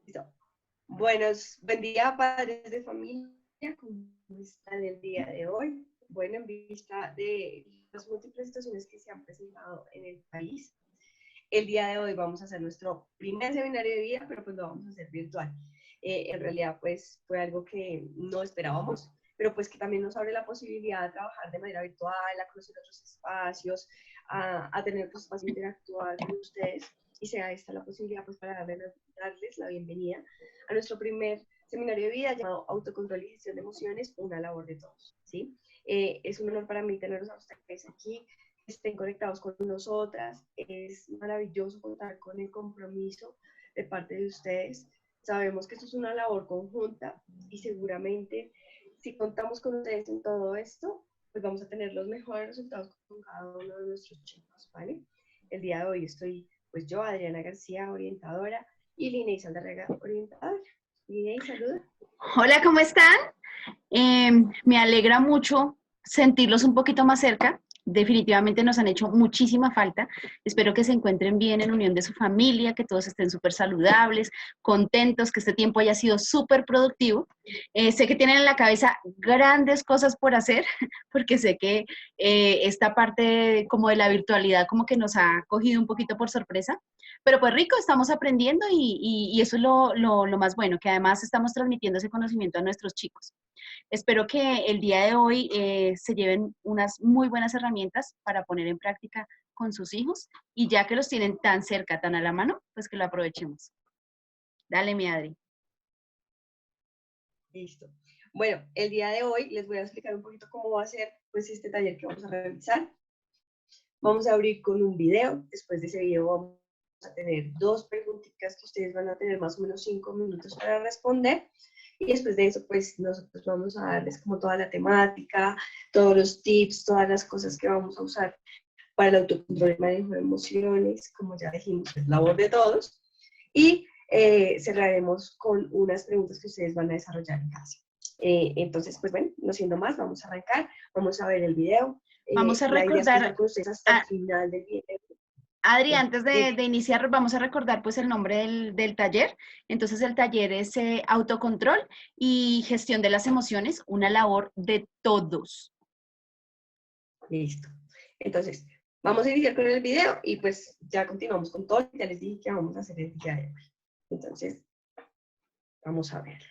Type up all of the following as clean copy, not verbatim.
Listo. Buen día, padres de familia. ¿Cómo están el día de hoy? Bueno, en vista de las múltiples situaciones que se han presentado en el país, el día de hoy vamos a hacer nuestro primer seminario de vida, pero pues lo vamos a hacer virtual. En realidad, pues fue algo que no esperábamos, pero pues que también nos abre la posibilidad de trabajar de manera virtual, a conocer otros espacios, a tener otros espacios interactuar con ustedes, y sea esta la posibilidad pues para darles la bienvenida a nuestro primer seminario de vida llamado Autocontrol y Gestión de Emociones, una labor de todos, ¿sí? Es un honor para mí tenerlos a ustedes aquí, estén conectados con nosotras. Es maravilloso contar con el compromiso de parte de ustedes. Sabemos que esto es una labor conjunta y seguramente si contamos con ustedes en todo esto, pues vamos a tener los mejores resultados con cada uno de nuestros chicos, ¿vale? El día de hoy estoy, pues yo, Adriana García, orientadora, y Liney Saldarrega, orientadora. Liney, saluda. Hola, ¿cómo están? Me alegra mucho sentirlos un poquito más cerca. Definitivamente nos han hecho muchísima falta. Espero que se encuentren bien en unión de su familia, que todos estén súper saludables, contentos, que este tiempo haya sido súper productivo. Sé que tienen en la cabeza grandes cosas por hacer, porque sé que esta parte como de la virtualidad como que nos ha cogido un poquito por sorpresa. Pero pues rico, estamos aprendiendo y eso es lo más bueno, que además estamos transmitiendo ese conocimiento a nuestros chicos. Espero que el día de hoy se lleven unas muy buenas herramientas para poner en práctica con sus hijos y ya que los tienen tan cerca, tan a la mano, pues que lo aprovechemos. Dale, mi Adri. Listo. Bueno, el día de hoy les voy a explicar un poquito cómo va a ser pues este taller que vamos a realizar. Vamos a abrir con un video. Después de ese video vamos a tener dos preguntitas que ustedes van a tener más o menos 5 minutos para responder. Y después de eso, pues nosotros vamos a darles como toda la temática, todos los tips, todas las cosas que vamos a usar para el autocontrol y manejo de emociones, como ya dijimos, es labor de todos. Y cerraremos con unas preguntas que ustedes van a desarrollar en casa. Entonces, pues bueno, no siendo más, vamos a arrancar, vamos a ver el video. Vamos a La idea es estar recordar, con ustedes hasta el final del video. Adri, Ya, antes de iniciar, vamos a recordar pues el nombre del taller. Entonces, el taller es autocontrol y gestión de las emociones, una labor de todos. listo. Entonces, vamos a iniciar con el video y pues ya continuamos con todo. Ya les dije que vamos a hacer el día de hoy. Entonces, vamos a ver.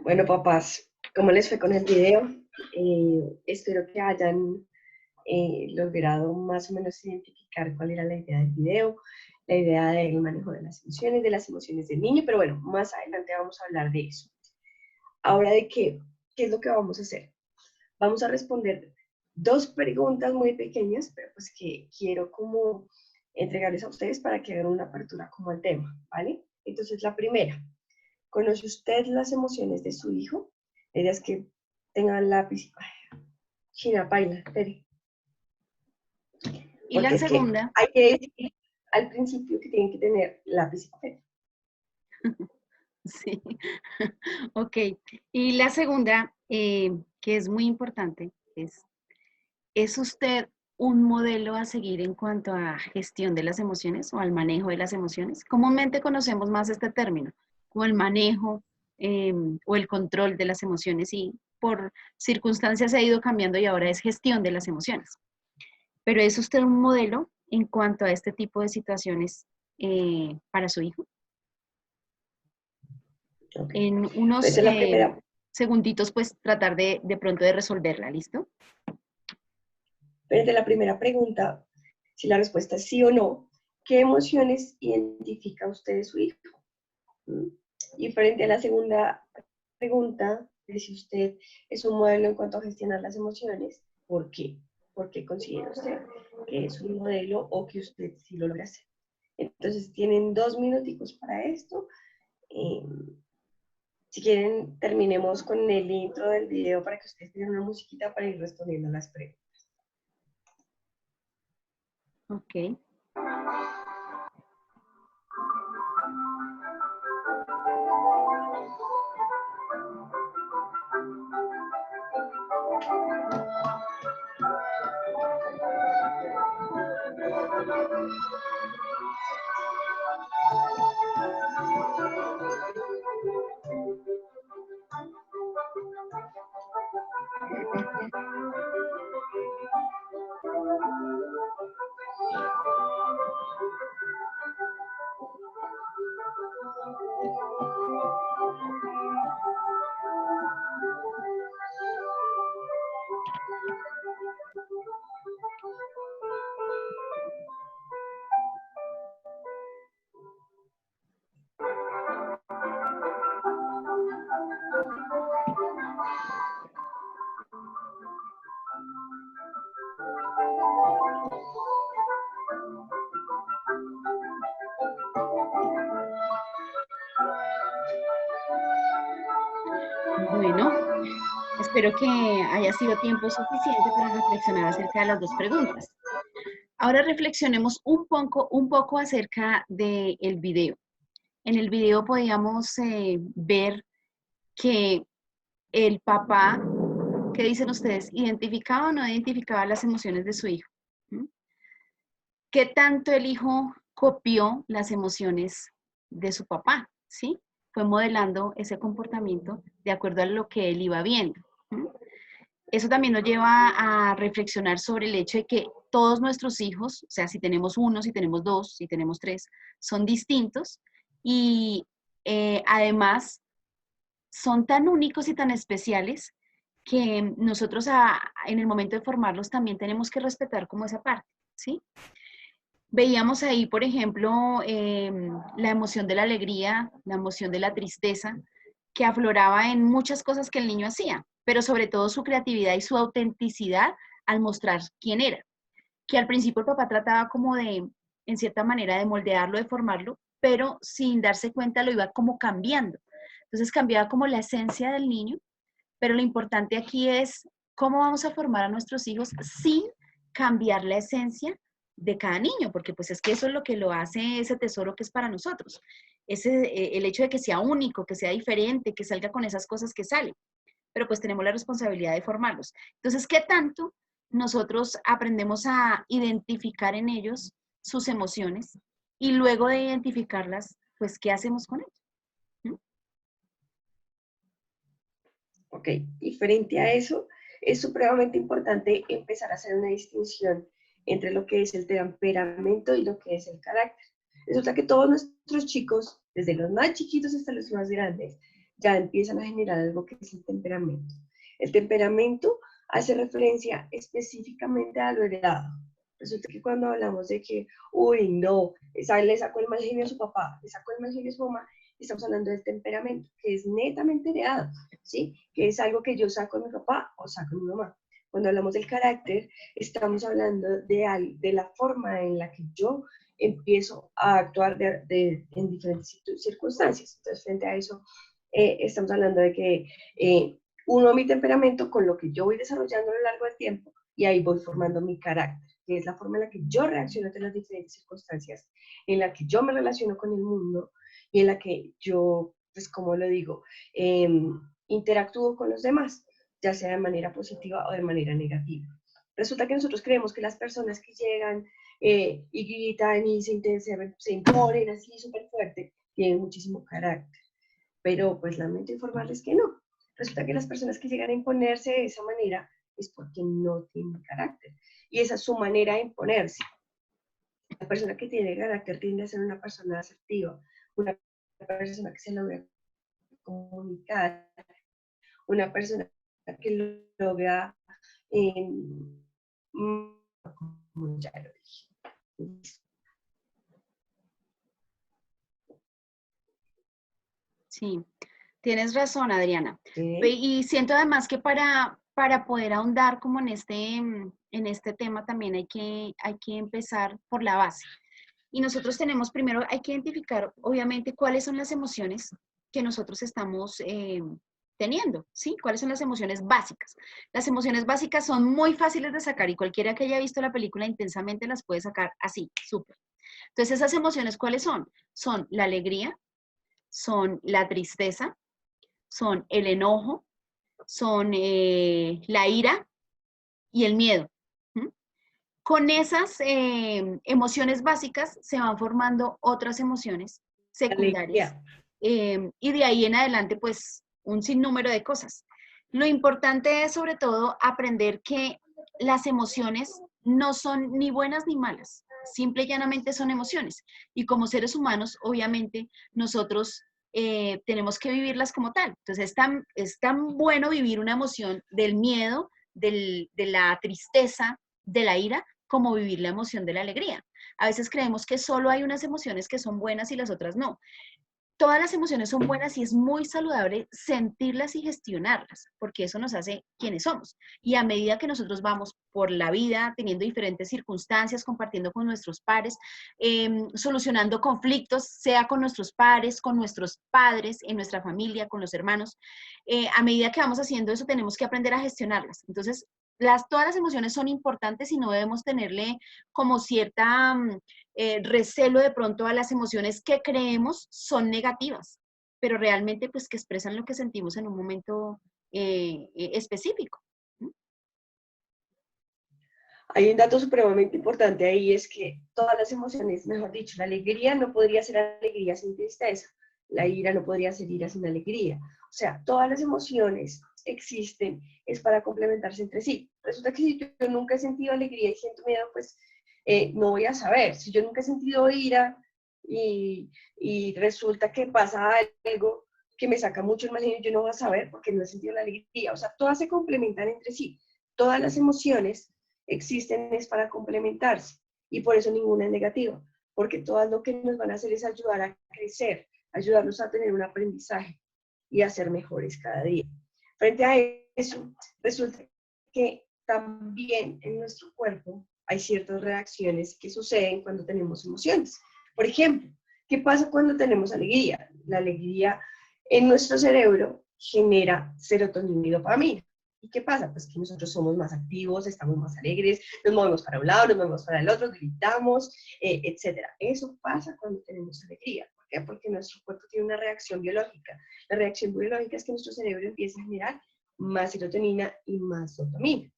Bueno, papás, ¿cómo les fue con el video? Espero que hayan logrado más o menos identificar cuál era la idea del video, la idea del manejo de las emociones del niño, pero bueno, más adelante vamos a hablar de eso. Ahora, ¿qué es lo que vamos a hacer? Vamos a responder dos preguntas muy pequeñas, pero pues que quiero como entregarles a ustedes para que hagan una apertura como al tema, ¿vale? Entonces, la primera, ¿conoce usted las emociones de su hijo? La idea es que tengan lápiz. Ay, China, baila, Tere. Y la Porque es que segunda, hay que decir al principio que tienen que tener lápiz y papel. sí, ok. Y la segunda, que es muy importante, ¿es usted un modelo a seguir en cuanto a gestión de las emociones o al manejo de las emociones? Comúnmente conocemos más este término, como el manejo o el control de las emociones y por circunstancias ha ido cambiando y ahora es gestión de las emociones. Pero ¿es usted un modelo en cuanto a este tipo de situaciones para su hijo? Okay. En unos Entonces, la primera, segunditos, pues tratar de pronto de resolverla, ¿listo? frente a la primera pregunta, si la respuesta es sí o no, ¿qué emociones identifica usted de su hijo? ¿Mm? Y frente a la segunda pregunta, de si usted es un modelo en cuanto a gestionar las emociones, ¿por qué? ¿Por qué considera usted que es un modelo o que usted sí lo logra hacer? Entonces, tienen 2 minuticos para esto. Eh, si quieren, terminemos con el intro del video para que ustedes tengan una musiquita para ir respondiendo las preguntas. Ok. Bueno, espero que haya sido tiempo suficiente para reflexionar acerca de las dos preguntas. Ahora reflexionemos un poco acerca del video. En el video podíamos ver que el papá, ¿qué dicen ustedes? ¿Identificaba o no identificaba las emociones de su hijo? ¿Mm? ¿Qué tanto el hijo copió las emociones de su papá? ¿Sí? Fue modelando ese comportamiento de acuerdo a lo que él iba viendo. ¿Mm? Eso también nos lleva a reflexionar sobre el hecho de que todos nuestros hijos, o sea, si tenemos uno, si tenemos dos, si tenemos tres, son distintos y además son tan únicos y tan especiales que nosotros en el momento de formarlos también tenemos que respetar como esa parte, ¿sí? Veíamos ahí, por ejemplo, la emoción de la alegría, la emoción de la tristeza, que afloraba en muchas cosas que el niño hacía, pero sobre todo su creatividad y su autenticidad al mostrar quién era, que al principio el papá trataba como de, en cierta manera, de moldearlo, de formarlo, pero sin darse cuenta lo iba como cambiando. Entonces cambiaba como la esencia del niño, pero lo importante aquí es cómo vamos a formar a nuestros hijos sin cambiar la esencia de cada niño, porque pues es que eso es lo que lo hace ese tesoro que es para nosotros. El hecho de que sea único, que sea diferente, que salga con esas cosas que salen, pero pues tenemos la responsabilidad de formarlos. Entonces, ¿qué tanto nosotros aprendemos a identificar en ellos sus emociones y luego de identificarlas, pues, ¿qué hacemos con ellos? ¿Mm? Ok, y frente a eso, es supremamente importante empezar a hacer una distinción entre lo que es el temperamento y lo que es el carácter. Resulta que todos nuestros chicos, desde los más chiquitos hasta los más grandes, ya empiezan a generar algo que es el temperamento. El temperamento hace referencia específicamente a lo heredado. Resulta que cuando hablamos de que, uy, no, le sacó el mal genio a su papá, le sacó el mal genio a su mamá, estamos hablando del temperamento, que es netamente heredado, ¿sí? Que es algo que yo saco de mi papá o saco de mi mamá. Cuando hablamos del carácter, estamos hablando de la forma en la que yo empiezo a actuar en diferentes circunstancias. Entonces, frente a eso, estamos hablando de que uno mi temperamento con lo que yo voy desarrollando a lo largo del tiempo y ahí voy formando mi carácter, que es la forma en la que yo reacciono ante las diferentes circunstancias, en la que yo me relaciono con el mundo y en la que yo, pues como lo digo, eh, interactúo con los demás, ya sea de manera positiva o de manera negativa. Resulta que nosotros creemos que las personas que llegan y gritan y se imponen así súper fuerte, tienen muchísimo carácter. Pero pues lamento informarles que no. Resulta que las personas que llegan a imponerse de esa manera es porque no tienen carácter. Y esa es su manera de imponerse. La persona que tiene carácter tiende a ser una persona asertiva, una persona que se logra comunicar, una persona que logra, eh, como ya lo dije. Sí, tienes razón, Adriana. ¿Sí? Y siento además que para poder ahondar como en este tema también hay que empezar por la base. Y nosotros tenemos primero, hay que identificar obviamente cuáles son las emociones que nosotros estamos teniendo, ¿sí? ¿Cuáles son las emociones básicas? Las emociones básicas son muy fáciles de sacar y cualquiera que haya visto la película intensamente las puede sacar así, súper. Entonces, esas emociones, ¿cuáles son? Son la alegría, son la tristeza, son el enojo, son la ira y el miedo. ¿Mm? Con esas emociones básicas se van formando otras emociones secundarias Alegría. y de ahí en adelante pues un sinnúmero de cosas. Lo importante es sobre todo aprender que las emociones no son ni buenas ni malas, simple y llanamente son emociones. Y como seres humanos, obviamente, nosotros tenemos que vivirlas como tal. Entonces es tan bueno vivir una emoción del miedo, de la tristeza, de la ira, como vivir la emoción de la alegría. A veces creemos que solo hay unas emociones que son buenas y las otras no. Todas las emociones son buenas y es muy saludable sentirlas y gestionarlas, porque eso nos hace quienes somos. Y a medida que nosotros vamos por la vida teniendo diferentes circunstancias, compartiendo con nuestros pares, solucionando conflictos, sea con nuestros pares, con nuestros padres, en nuestra familia, con los hermanos, a medida que vamos haciendo eso tenemos que aprender a gestionarlas. Entonces, todas las emociones son importantes y no debemos tenerle como cierta recelo de pronto a las emociones que creemos son negativas, pero realmente pues que expresan lo que sentimos en un momento específico. Hay un dato supremamente importante ahí, es que todas las emociones, mejor dicho, la alegría no podría ser alegría sin tristeza, la ira no podría ser ira sin alegría. O sea, todas las emociones existen, es para complementarse entre sí. Resulta que si yo nunca he sentido alegría y siento miedo, pues no voy a saber. Si yo nunca he sentido ira y resulta que pasa algo que me saca mucho el mal genio, yo no voy a saber porque no he sentido la alegría. O sea, todas se complementan entre sí. Todas las emociones existen es para complementarse y por eso ninguna es negativa, porque todas lo que nos van a hacer es ayudar a crecer, ayudarnos a tener un aprendizaje y a ser mejores cada día. Frente a eso, resulta que también en nuestro cuerpo hay ciertas reacciones que suceden cuando tenemos emociones. Por ejemplo, ¿qué pasa cuando tenemos alegría? La alegría en nuestro cerebro genera serotonina y dopamina. ¿Y qué pasa? Pues que nosotros somos más activos, estamos más alegres, nos movemos para un lado, nos movemos para el otro, gritamos, etc. Eso pasa cuando tenemos alegría. ¿Por qué? Porque nuestro cuerpo tiene una reacción biológica. La reacción biológica es que nuestro cerebro empieza a generar más serotonina y más dopamina.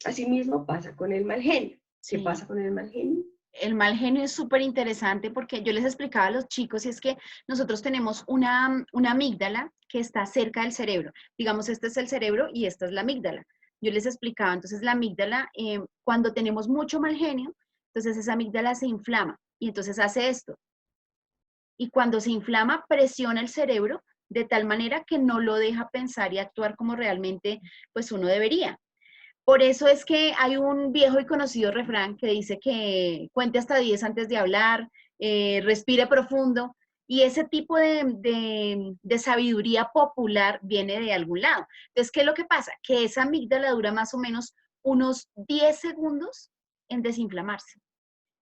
Asimismo pasa con el mal genio. ¿Qué Sí. pasa con el mal genio? El mal genio es súper interesante porque yo les explicaba a los chicos y es que nosotros tenemos una amígdala que está cerca del cerebro. Digamos, este es el cerebro y esta es la amígdala. Yo les explicaba, entonces la amígdala, cuando tenemos mucho mal genio, entonces esa amígdala se inflama y entonces hace esto. Y cuando se inflama, presiona el cerebro de tal manera que no lo deja pensar y actuar como realmente pues uno debería. Por eso es que hay un viejo y conocido refrán que dice que cuente hasta 10 antes de hablar, respire profundo, y ese tipo de sabiduría popular viene de algún lado. Entonces, ¿qué es lo que pasa? Que esa amígdala dura más o menos unos 10 segundos en desinflamarse.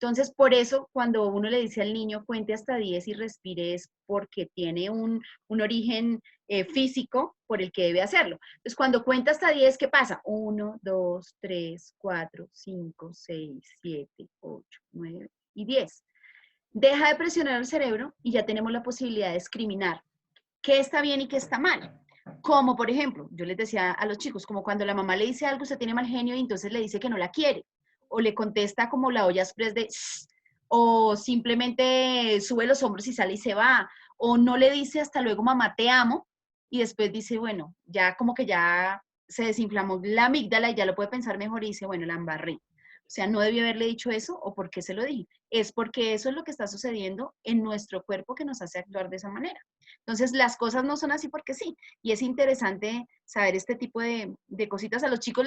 Entonces, por eso, cuando uno le dice al niño cuente hasta 10 y respire, es porque tiene un origen físico por el que debe hacerlo. Entonces, cuando cuenta hasta 10, ¿qué pasa? 1, 2, 3, 4, 5, 6, 7, 8, 9 y 10. Deja de presionar el cerebro y ya tenemos la posibilidad de discriminar qué está bien y qué está mal. Como, por ejemplo, yo les decía a los chicos, como cuando la mamá le dice algo, usted tiene mal genio y entonces le dice que no la quiere, o le contesta como la olla express de "Shh", o simplemente sube los hombros y sale y se va, o no le dice hasta luego mamá te amo, y después dice, bueno, ya como que ya se desinflamó la amígdala y ya lo puede pensar mejor y dice, bueno, la embarré. O sea, no debí haberle dicho eso, o por qué se lo dije. Es porque eso es lo que está sucediendo en nuestro cuerpo que nos hace actuar de esa manera. Entonces, las cosas no son así porque sí. Y es interesante saber este tipo de cositas. A los chicos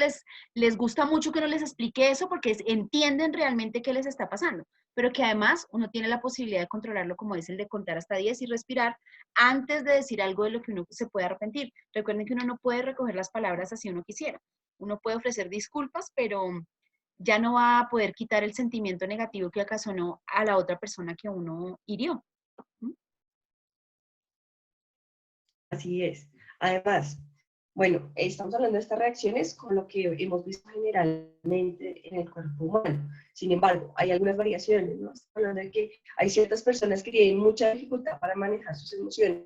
les gusta mucho que uno les explique eso porque entienden realmente qué les está pasando. Pero que además uno tiene la posibilidad de controlarlo, como es el de contar hasta 10 y respirar antes de decir algo de lo que uno se puede arrepentir. Recuerden que uno no puede recoger las palabras así uno quisiera. Uno puede ofrecer disculpas, pero ya no va a poder quitar el sentimiento negativo que ocasionó a la otra persona que uno hirió. ¿Mm? Así es. Además, bueno, estamos hablando de estas reacciones con lo que hemos visto generalmente en el cuerpo humano. Sin embargo, hay algunas variaciones, ¿no? Estamos hablando de que hay ciertas personas que tienen mucha dificultad para manejar sus emociones.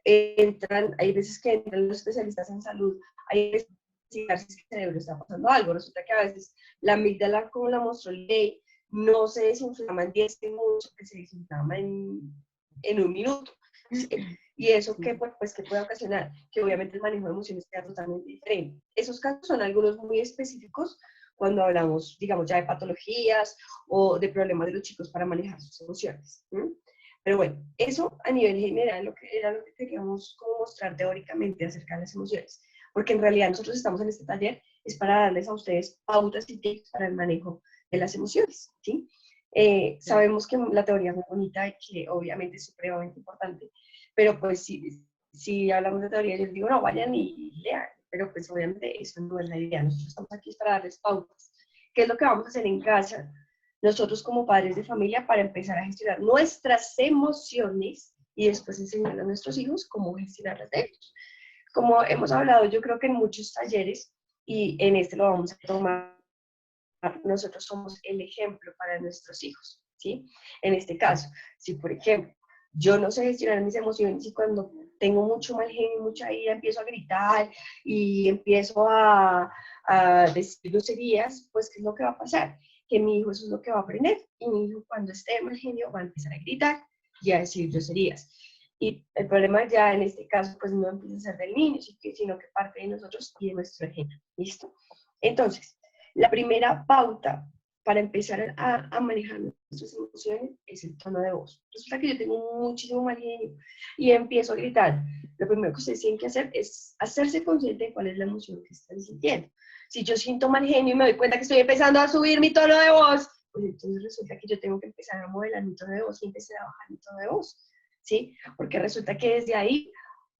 Hay veces que entran los especialistas en salud, hay veces que si el cerebro está pasando algo. Resulta que a veces la amígdala, como la mostró Ley, no se desinflama en 10 segundos, que se desinflama en un minuto. ¿Sí? Y eso que, pues, que puede ocasionar que obviamente el manejo de emociones sea totalmente diferente. Esos casos son algunos muy específicos cuando hablamos, digamos, ya de patologías o de problemas de los chicos para manejar sus emociones. ¿Sí? Pero bueno, eso a nivel general era lo que queríamos como mostrar teóricamente acerca de las emociones. Porque en realidad nosotros estamos en este taller es para darles a ustedes pautas y tips para el manejo de las emociones. ¿Sí? Sabemos que la teoría es muy bonita y que obviamente es supremamente importante, pero pues si hablamos de teoría, yo les digo, no, vayan y lean, pero pues obviamente eso no es la idea. Nosotros estamos aquí para darles pautas. ¿Qué es lo que vamos a hacer en casa? Nosotros como padres de familia para empezar a gestionar nuestras emociones y después enseñar a nuestros hijos cómo gestionarlas de ellos. Como hemos hablado, yo creo que en muchos talleres, y en este lo vamos a tomar, nosotros somos el ejemplo para nuestros hijos, ¿sí? En este caso, si por ejemplo, yo no sé gestionar mis emociones y cuando tengo mucho mal genio, mucha ira, empiezo a gritar y empiezo a decir groserías, pues ¿qué es lo que va a pasar? Que mi hijo eso es lo que va a aprender y mi hijo cuando esté de mal genio va a empezar a gritar y a decir groserías. Y el problema ya en este caso pues no empieza a ser del niño, sino que parte de nosotros y de nuestro ejemplo. ¿Listo? Entonces, la primera pauta para empezar a manejar nuestras emociones es el tono de voz. Resulta que yo tengo muchísimo mal genio y empiezo a gritar. Lo primero que ustedes tienen que hacer es hacerse consciente de cuál es la emoción que están sintiendo. Si yo siento mal genio y me doy cuenta que estoy empezando a subir mi tono de voz, pues entonces resulta que yo tengo que empezar a modelar mi tono de voz y empezar a bajar mi tono de voz, ¿sí? Porque resulta que desde ahí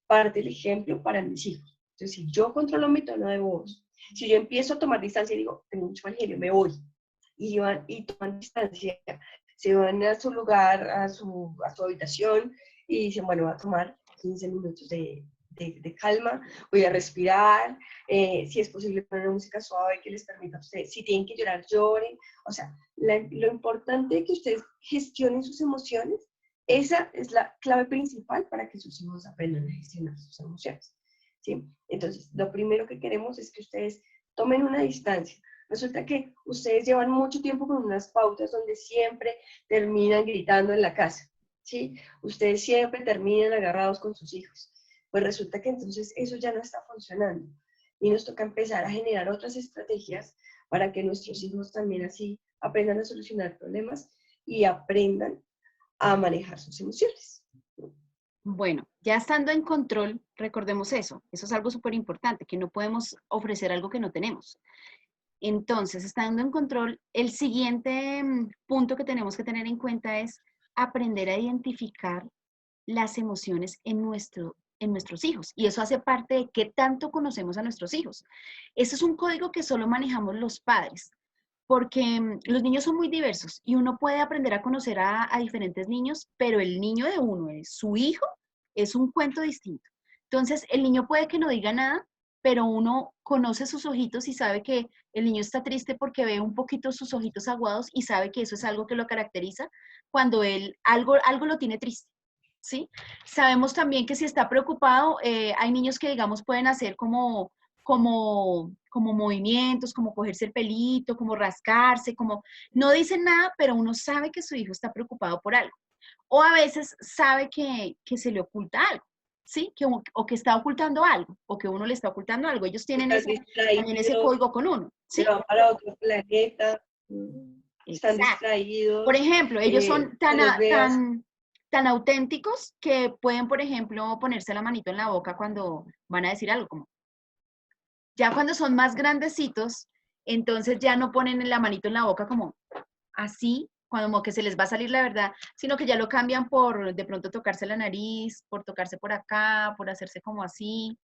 parte el ejemplo para mis hijos. Entonces, si yo controlo mi tono de voz, si yo empiezo a tomar distancia y digo, tengo mucho mal genio, me voy, y toman distancia, se van a su lugar, a su habitación, y dicen, bueno, voy a tomar 15 minutos de calma, voy a respirar, si es posible poner una música suave que les permita a ustedes, si tienen que llorar, lloren. O sea, lo importante es que ustedes gestionen sus emociones. Esa es la clave principal para que sus hijos aprendan a gestionar sus emociones, ¿sí? Entonces, lo primero que queremos es que ustedes tomen una distancia. Resulta que ustedes llevan mucho tiempo con unas pautas donde siempre terminan gritando en la casa, ¿sí? Ustedes siempre terminan agarrados con sus hijos. Pues resulta que entonces eso ya no está funcionando y nos toca empezar a generar otras estrategias para que nuestros hijos también así aprendan a solucionar problemas y aprendan a manejar sus emociones. Bueno, ya estando en control, recordemos eso. Eso es algo súper importante, que no podemos ofrecer algo que no tenemos. Entonces, estando en control, el siguiente punto que tenemos que tener en cuenta es aprender a identificar las emociones en nuestros hijos. Y eso hace parte de qué tanto conocemos a nuestros hijos. Eso es un código que solo manejamos los padres, porque los niños son muy diversos y uno puede aprender a conocer a diferentes niños, pero el niño de uno, es su hijo, es un cuento distinto. Entonces, el niño puede que no diga nada, pero uno conoce sus ojitos y sabe que el niño está triste porque ve un poquito sus ojitos aguados y sabe que eso es algo que lo caracteriza cuando él algo lo tiene triste. ¿Sí? Sabemos también que si está preocupado, hay niños que, digamos, pueden hacer como movimientos, como cogerse el pelito, como rascarse, como no dicen nada, pero uno sabe que su hijo está preocupado por algo. O a veces sabe que se le oculta algo, ¿sí? O que está ocultando algo, o que uno le está ocultando algo. Ellos tienen Están también ese distraídos, código con uno, se ¿sí? van para otro planeta, están Exacto. Por distraídos, ejemplo, ellos son se los veas. tan auténticos que pueden, por ejemplo, ponerse la manito en la boca cuando van a decir algo, como ya cuando son más grandecitos, entonces ya no ponen la manito en la boca como así, como que se les va a salir la verdad, sino que ya lo cambian por de pronto tocarse la nariz, por tocarse por acá, por hacerse como así,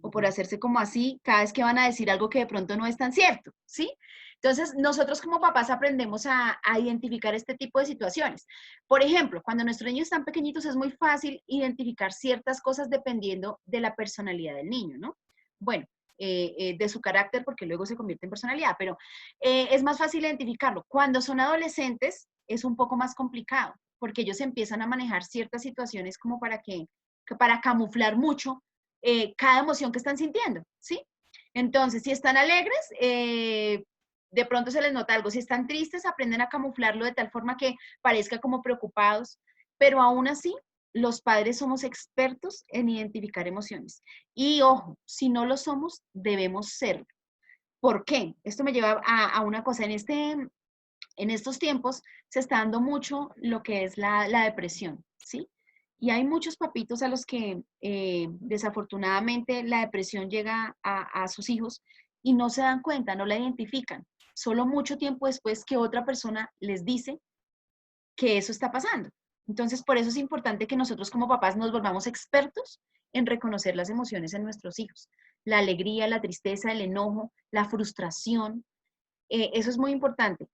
o por hacerse como así, cada vez que van a decir algo que de pronto no es tan cierto, ¿sí? Entonces, nosotros como papás aprendemos a identificar este tipo de situaciones. Por ejemplo, cuando nuestros niños están pequeñitos es muy fácil identificar ciertas cosas dependiendo de la personalidad del niño, ¿no? Bueno, de su carácter, porque luego se convierte en personalidad, pero es más fácil identificarlo. Cuando son adolescentes es un poco más complicado, porque ellos empiezan a manejar ciertas situaciones como que para camuflar mucho cada emoción que están sintiendo, ¿sí? Entonces, si están alegres, de pronto se les nota algo. Si están tristes, aprenden a camuflarlo de tal forma que parezca como preocupados, pero aún así, los padres somos expertos en identificar emociones. Y ojo, si no lo somos, debemos serlo. ¿Por qué? Esto me lleva a una cosa. En estos tiempos se está dando mucho lo que es la depresión, ¿sí? Y hay muchos papitos a los que desafortunadamente la depresión llega a sus hijos y no se dan cuenta, no la identifican. Solo mucho tiempo después que otra persona les dice que eso está pasando. Entonces, por eso es importante que nosotros como papás nos volvamos expertos en reconocer las emociones en nuestros hijos. La alegría, la tristeza, el enojo, la frustración, eso es muy importante.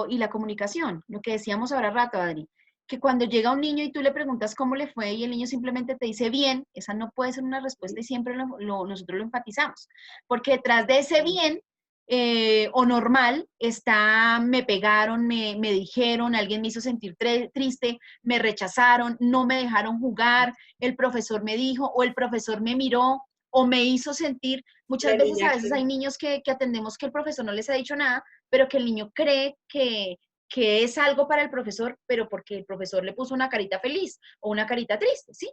Y la comunicación, lo que decíamos ahora rato, Adri, que cuando llega un niño y tú le preguntas cómo le fue y el niño simplemente te dice bien, esa no puede ser una respuesta y siempre nosotros lo enfatizamos, porque detrás de ese bien o normal está me pegaron, me dijeron, alguien me hizo sentir triste, me rechazaron, no me dejaron jugar, el profesor me dijo o el profesor me miró o me hizo sentir. Muchas La veces, a niña veces hay que niños que atendemos que el profesor no les ha dicho nada, pero que el niño cree que es algo para el profesor, pero porque el profesor le puso una carita feliz o una carita triste, ¿sí?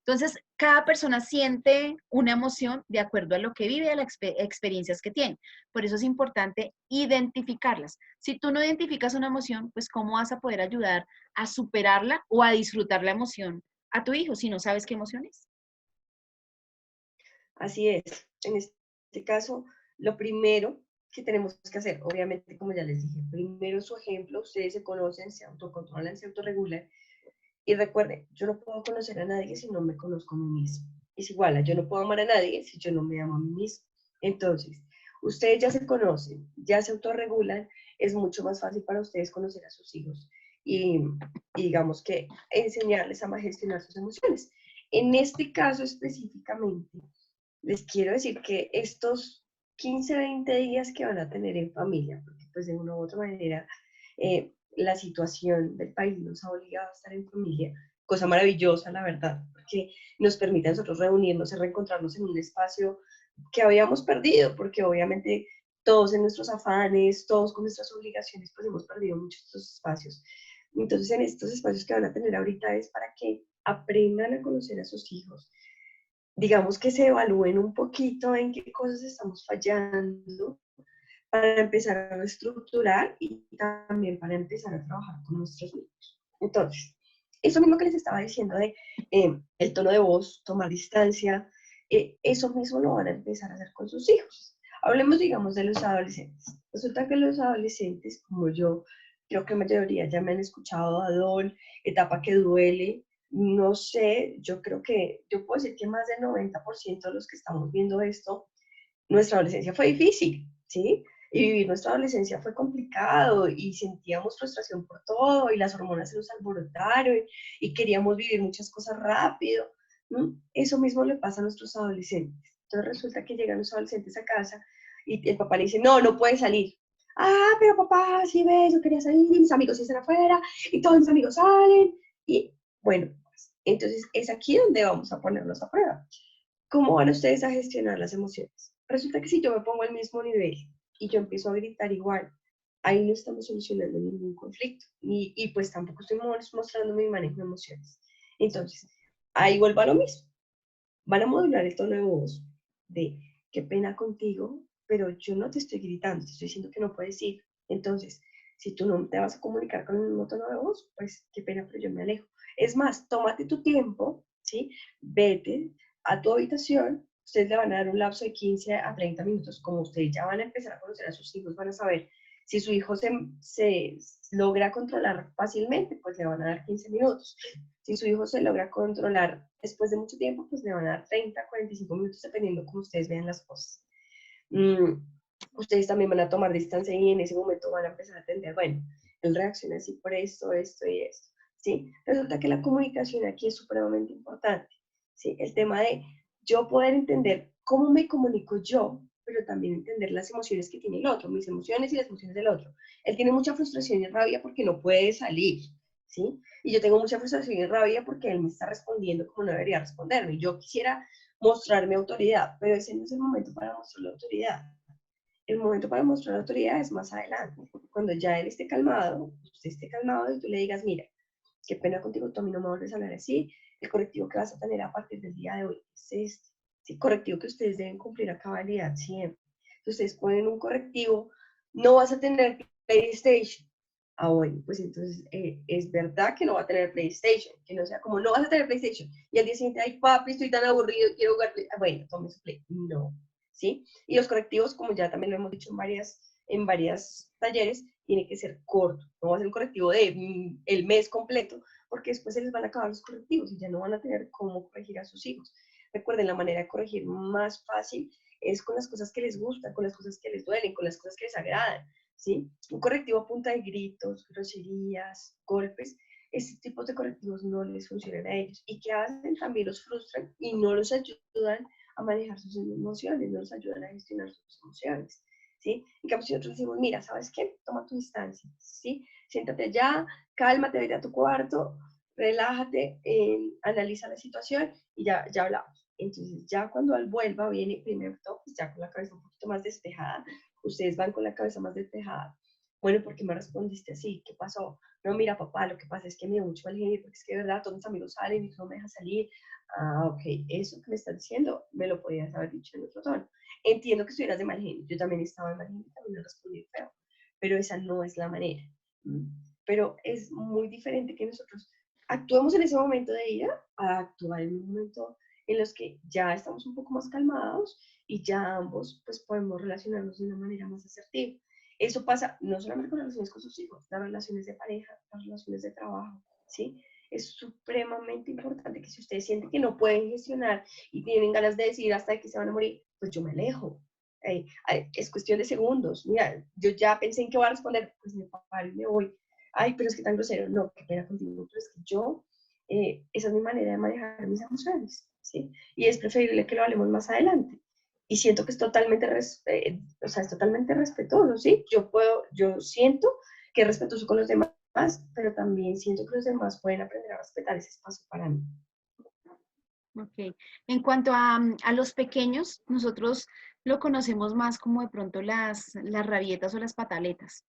Entonces, cada persona siente una emoción de acuerdo a lo que vive, a las experiencias que tiene. Por eso es importante identificarlas. Si tú no identificas una emoción, pues ¿cómo vas a poder ayudar a superarla o a disfrutar la emoción a tu hijo si no sabes qué emoción es? así es. En este caso, lo primero que tenemos que hacer, obviamente, como ya les dije, primero su ejemplo, ustedes se conocen, se autocontrolan, se autorregulan. Y recuerden, yo no puedo conocer a nadie si no me conozco a mí mismo. Es igual, yo no puedo amar a nadie si yo no me amo a mí mismo. Entonces, ustedes ya se conocen, ya se autorregulan, es mucho más fácil para ustedes conocer a sus hijos y digamos que enseñarles a gestionar sus emociones. En este caso específicamente, les quiero decir que estos 15, 20 días que van a tener en familia, porque pues de una u otra manera la situación del país nos ha obligado a estar en familia, cosa maravillosa, la verdad, porque nos permite a nosotros reunirnos y reencontrarnos en un espacio que habíamos perdido, porque obviamente todos en nuestros afanes, todos con nuestras obligaciones, pues hemos perdido muchos de estos espacios. Entonces, en estos espacios que van a tener ahorita es para que aprendan a conocer a sus hijos, digamos que se evalúen un poquito en qué cosas estamos fallando para empezar a reestructurar y también para empezar a trabajar con nuestros niños. Entonces, Eso mismo que les estaba diciendo de el tono de voz, tomar distancia, eso mismo lo van a empezar a hacer con sus hijos. Hablemos, digamos, de los adolescentes. Resulta que los adolescentes, como yo, creo que la mayoría ya me han escuchado Adol, etapa que duele, no sé, yo creo que, yo puedo decir que más del 90% de los que estamos viendo esto, nuestra adolescencia fue difícil, ¿sí? Y vivir nuestra adolescencia fue complicado y sentíamos frustración por todo y las hormonas se nos alborotaron y queríamos vivir muchas cosas rápido, ¿no? Eso mismo le pasa a nuestros adolescentes. Entonces resulta que llegan los adolescentes a casa y el papá le dice, no, no puede salir. Ah, pero papá, sí ves, yo quería salir, mis amigos sí están afuera y todos mis amigos salen. Y bueno, pues, entonces es aquí donde vamos a ponernos a prueba. ¿Cómo van ustedes a gestionar las emociones? Resulta que si yo me pongo al mismo nivel y yo empiezo a gritar igual, ahí no estamos solucionando ningún conflicto y pues tampoco estoy mostrando mi manejo de emociones. Entonces, ahí vuelvo a lo mismo. Van a modular el tono de voz de qué pena contigo, pero yo no te estoy gritando, te estoy diciendo que no puedes ir. Entonces, si tú no te vas a comunicar con el mismo tono de voz, pues qué pena, pero yo me alejo. Es más, tómate tu tiempo, ¿sí? Vete a tu habitación, ustedes le van a dar un lapso de 15 a 30 minutos, como ustedes ya van a empezar a conocer a sus hijos, van a saber si su hijo se logra controlar fácilmente, pues le van a dar 15 minutos. Si su hijo se logra controlar después de mucho tiempo, pues le van a dar 30, 45 minutos, dependiendo cómo ustedes vean las cosas. Ustedes también van a tomar distancia y en ese momento van a empezar a entender, bueno, él reacciona así por esto, esto y esto, ¿sí? Resulta que la comunicación aquí es supremamente importante, ¿sí? El tema de yo poder entender cómo me comunico yo, pero también entender las emociones que tiene el otro, mis emociones y las emociones del otro. Él tiene mucha frustración y rabia porque no puede salir, ¿sí? Y yo tengo mucha frustración y rabia porque él me está respondiendo como no debería responderme. Yo quisiera mostrar mi autoridad, pero ese no es el momento para mostrar la autoridad. El momento para mostrar la autoridad es más adelante, cuando ya él esté calmado, usted esté calmado y tú le digas, mira, qué pena contigo, tú a mí no me vuelves a hablar así, el correctivo que vas a tener a partir del día de hoy es este, ¿sí? Correctivo que ustedes deben cumplir a cabalidad siempre. Entonces, ustedes ponen un correctivo, no vas a tener PlayStation. Ah, bueno, pues entonces es verdad que no va a tener PlayStation, que no sea como no vas a tener PlayStation y al día siguiente, ay papi, estoy tan aburrido, quiero jugar PlayStation. Bueno, tome su Play. No, ¿sí? Y los correctivos, como ya también lo hemos dicho en varias talleres, tiene que ser corto, no va a ser un correctivo de el mes completo, porque después se les van a acabar los correctivos y ya no van a tener cómo corregir a sus hijos. Recuerden, la manera de corregir más fácil es con las cosas que les gustan, con las cosas que les duelen, con las cosas que les agradan, ¿sí? Un correctivo a punta de gritos, groserías, golpes, este tipo de correctivos no les funcionan a ellos. ¿Y qué hacen? También los frustran y no los ayudan a manejar sus emociones, no los ayudan a gestionar sus emociones, ¿sí? En cambio, si nosotros decimos, mira, ¿sabes qué? Toma tu distancia, ¿sí? Siéntate allá, cálmate, vete a tu cuarto, relájate, analiza la situación y ya hablamos. Entonces, ya cuando él vuelva, viene primero todo, pues ya con la cabeza un poquito más despejada, ustedes van con la cabeza más despejada. Bueno, ¿por qué me respondiste así? ¿Qué pasó? No, mira, papá, lo que pasa es que me dio mucho mal genio, porque es que de verdad todos mis amigos salen y tú no me dejas salir. Ah, ok, eso que me estás diciendo me lo podías haber dicho en otro tono. Entiendo que estuvieras de mal genio, yo también estaba de mal genio, también le respondí feo, pero esa no es la manera. Pero es muy diferente que nosotros actuemos en ese momento de ira a actuar en un momento en los que ya estamos un poco más calmados y ya ambos pues podemos relacionarnos de una manera más asertiva. Eso pasa no solamente con las relaciones con sus hijos, las relaciones de pareja, las relaciones de trabajo, ¿sí? Es supremamente importante que si ustedes sienten que no pueden gestionar y tienen ganas de decir hasta que se van a morir, pues yo me alejo. Es cuestión de segundos. Mira, yo ya pensé en qué voy a responder, pues me paro y me voy. Ay, pero es que tan grosero. No, qué pena contigo, pero es que yo, esa es mi manera de manejar mis emociones, ¿sí? Y es preferible que lo hablemos más adelante. Y siento que es totalmente, o sea, es totalmente respetuoso, ¿sí? Yo siento que es respetuoso con los demás, pero también siento que los demás pueden aprender a respetar ese espacio para mí. Ok. En cuanto a los pequeños, nosotros lo conocemos más como de pronto las rabietas o las pataletas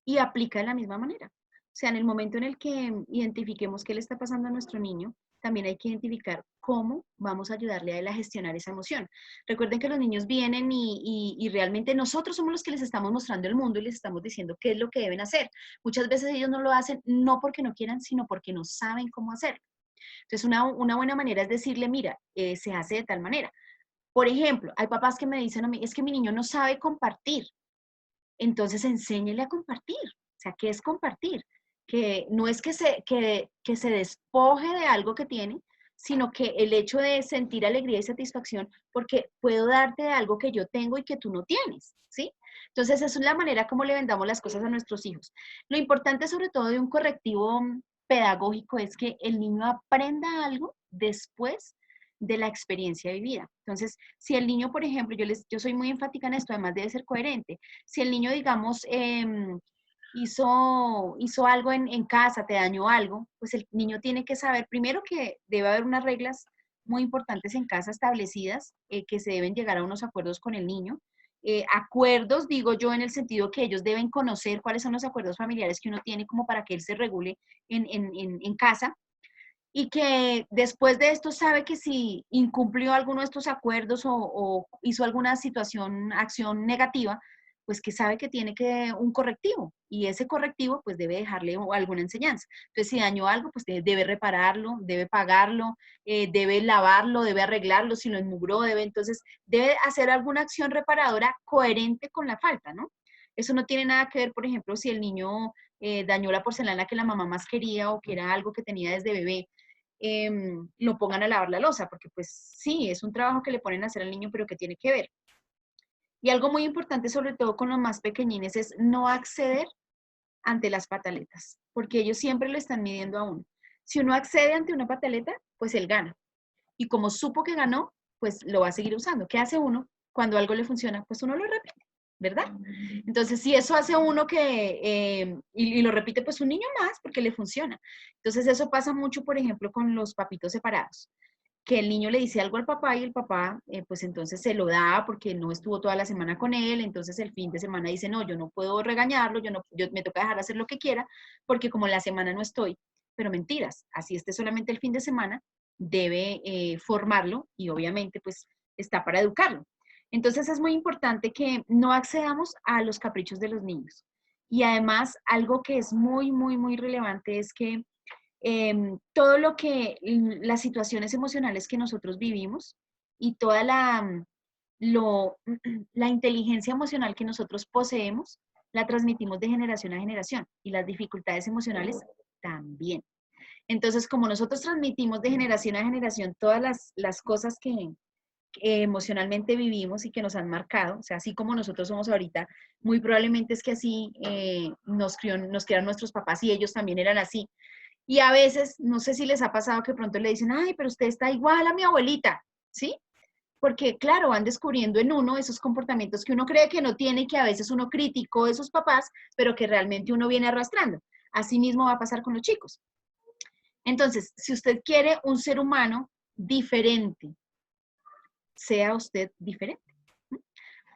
y aplica de la misma manera. O sea, en el momento en el que identifiquemos qué le está pasando a nuestro niño, también hay que identificar cómo vamos a ayudarle a él a gestionar esa emoción. Recuerden que los niños vienen y realmente nosotros somos los que les estamos mostrando el mundo y les estamos diciendo qué es lo que deben hacer. Muchas veces ellos no lo hacen no porque no quieran, sino porque no saben cómo hacerlo. Entonces, una buena manera es decirle, mira, se hace de tal manera. Por ejemplo, hay papás que me dicen a mí, es que mi niño no sabe compartir. Entonces, enséñele a compartir. O sea, ¿qué es compartir? Que no es que se despoje de algo que tiene, sino que el hecho de sentir alegría y satisfacción porque puedo darte de algo que yo tengo y que tú no tienes, ¿sí? Entonces, esa es la manera como le vendamos las cosas a nuestros hijos. Lo importante, sobre todo, de un correctivo pedagógico es que el niño aprenda algo después de la experiencia vivida. Entonces, si el niño, por ejemplo, yo soy muy enfática en esto, además debe ser coherente. Si el niño, digamos, hizo algo en casa, te dañó algo, pues el niño tiene que saber primero que debe haber unas reglas muy importantes en casa establecidas, que se deben llegar a unos acuerdos con el niño. Acuerdos, digo yo, en el sentido que ellos deben conocer cuáles son los acuerdos familiares que uno tiene como para que él se regule en casa y que después de esto sabe que si incumplió alguno de estos acuerdos o hizo alguna situación, acción negativa, pues que sabe que tiene que un correctivo y ese correctivo pues debe dejarle alguna enseñanza. Entonces si dañó algo pues debe repararlo, debe pagarlo, debe lavarlo, debe arreglarlo, si lo enmugró, debe hacer alguna acción reparadora coherente con la falta, ¿no? Eso no tiene nada que ver, por ejemplo, si el niño dañó la porcelana que la mamá más quería o que era algo que tenía desde bebé, lo pongan a lavar la loza, porque pues sí, es un trabajo que le ponen a hacer al niño, pero que tiene que ver. Y algo muy importante, sobre todo con los más pequeñines, es no acceder ante las pataletas, porque ellos siempre lo están midiendo a uno. Si uno accede ante una pataleta, pues él gana. Y como supo que ganó, pues lo va a seguir usando. ¿Qué hace uno cuando algo le funciona? Pues uno lo repite, ¿verdad? Entonces, si eso hace uno y lo repite, pues un niño más, porque le funciona. Entonces, eso pasa mucho, por ejemplo, con los papitos separados, que el niño le dice algo al papá y el papá, pues entonces se lo da porque no estuvo toda la semana con él, entonces el fin de semana dice, no, yo no puedo regañarlo, yo me toca dejar hacer lo que quiera, porque como la semana no estoy, pero mentiras, así esté solamente el fin de semana, debe formarlo y obviamente pues está para educarlo. Entonces es muy importante que no accedamos a los caprichos de los niños. Y además, algo que es muy, muy, muy relevante es que todo lo que, las situaciones emocionales que nosotros vivimos y toda la inteligencia emocional que nosotros poseemos, la transmitimos de generación a generación y las dificultades emocionales también. Entonces, como nosotros transmitimos de generación a generación todas las cosas que emocionalmente vivimos y que nos han marcado, o sea, así como nosotros somos ahorita, muy probablemente es que así nos criaron nuestros papás y ellos también eran así. Y a veces, no sé si les ha pasado que pronto le dicen, ay, pero usted está igual a mi abuelita, ¿sí? Porque, claro, van descubriendo en uno esos comportamientos que uno cree que no tiene y que a veces uno criticó de sus papás, pero que realmente uno viene arrastrando. Así mismo va a pasar con los chicos. Entonces, si usted quiere un ser humano diferente, sea usted diferente.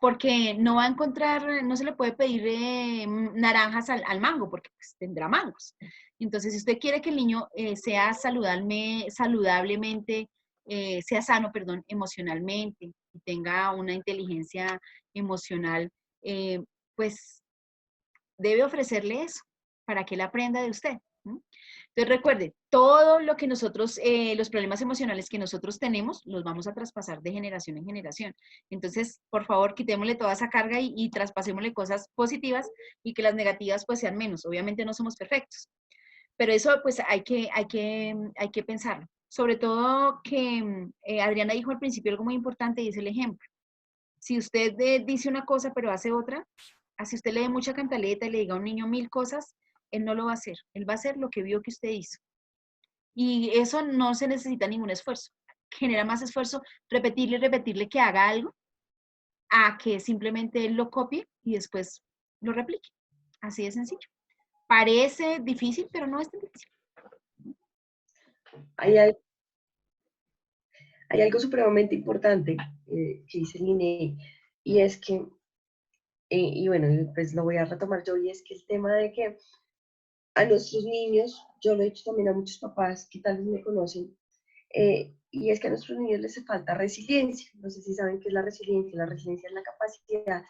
Porque no va a encontrar, no se le puede pedir naranjas al mango, porque pues, tendrá mangos. Entonces, si usted quiere que el niño sea saludablemente, sea sano, perdón, emocionalmente, y tenga una inteligencia emocional, eh, pues debe ofrecerle eso para que él aprenda de usted. ¿No? Entonces recuerde, todo lo que nosotros, los problemas emocionales que nosotros tenemos, los vamos a traspasar de generación en generación. Entonces, por favor, quitémosle toda esa carga y traspasémosle cosas positivas y que las negativas pues sean menos. Obviamente no somos perfectos, pero eso pues hay que pensarlo. Sobre todo que Adriana dijo al principio algo muy importante y es el ejemplo. Si usted dice una cosa pero hace otra, así usted le dé mucha cantaleta y le diga a un niño 1000 cosas, él no lo va a hacer. Él va a hacer lo que vio que usted hizo. Y eso no se necesita ningún esfuerzo. Genera más esfuerzo repetirle y repetirle que haga algo a que simplemente él lo copie y después lo replique. Así de sencillo. Parece difícil, pero no es tan difícil. Hay, al- Hay algo supremamente importante que dice el INE y es que, y bueno, pues lo voy a retomar yo, y es que el tema de que a nuestros niños, yo lo he dicho también a muchos papás que tal vez me conocen, y es que a nuestros niños les falta resiliencia. No sé si saben qué es la resiliencia. La resiliencia es la capacidad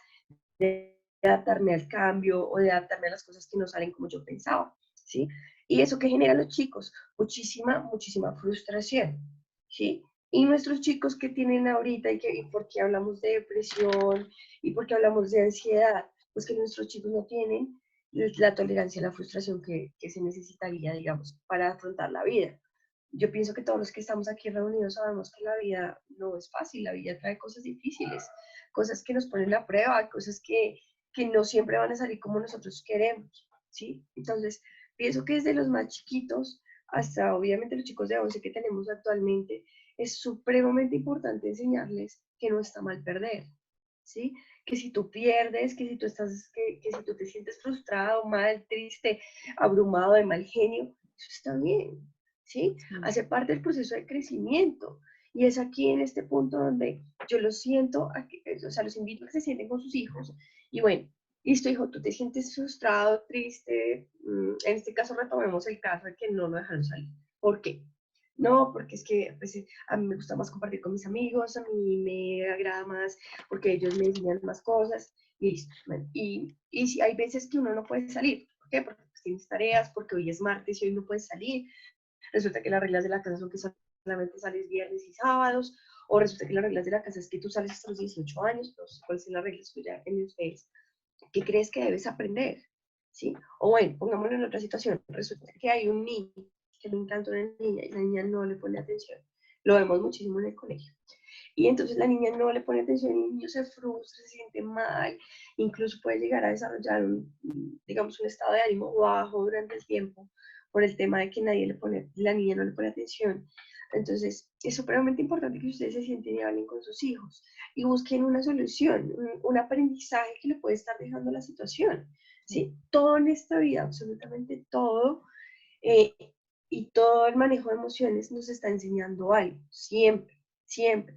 de adaptarme al cambio o de adaptarme a las cosas que no salen como yo pensaba, ¿sí? Y eso que genera a los chicos, muchísima frustración, ¿sí? Y nuestros chicos que tienen ahorita, y por qué hablamos de depresión y por qué hablamos de ansiedad, pues que nuestros chicos no tienen la tolerancia a la frustración que se necesitaría, digamos, para afrontar la vida. Yo pienso que todos los que estamos aquí reunidos sabemos que la vida no es fácil, la vida trae cosas difíciles, cosas que nos ponen a prueba, cosas que no siempre van a salir como nosotros queremos, ¿sí? Entonces, pienso que desde los más chiquitos hasta obviamente los chicos de 11 que tenemos actualmente, es supremamente importante enseñarles que no está mal perder, ¿sí? Que si tú pierdes, que si tú te sientes frustrado, mal, triste, abrumado, de mal genio, eso está bien, ¿sí? Hace parte del proceso de crecimiento. Y es aquí en este punto donde yo lo siento, o sea, los invito a que se sienten con sus hijos. Y bueno, listo, hijo, tú te sientes frustrado, triste. En este caso retomemos el caso de que no lo dejaron salir. ¿Por qué? No, porque es que pues, a mí me gusta más compartir con mis amigos, a mí me agrada más porque ellos me enseñan más cosas. Y listo. Bueno, y si hay veces que uno no puede salir. ¿Por qué? Porque pues, tienes tareas, porque hoy es martes y hoy no puedes salir. Resulta que las reglas de la casa son que solamente sales viernes y sábados, o resulta que las reglas de la casa es que tú sales hasta los 18 años, no sé cuáles son las reglas tuyas en ustedes. ¿Qué crees que debes aprender? ¿Sí? O bueno, pongámoslo en otra situación. Resulta que hay un niño que le encanta una niña y la niña no le pone atención. Lo vemos muchísimo en el colegio. Y entonces la niña no le pone atención y el niño se frustra, se siente mal, incluso puede llegar a desarrollar digamos, un estado de ánimo bajo durante el tiempo por el tema de que la niña no le pone atención. Entonces, es supremamente importante que ustedes se sienten y hablen con sus hijos y busquen una solución, un aprendizaje que le puede estar dejando la situación. ¿Sí? Todo en esta vida, absolutamente todo, eh, y todo el manejo de emociones nos está enseñando algo, siempre, siempre.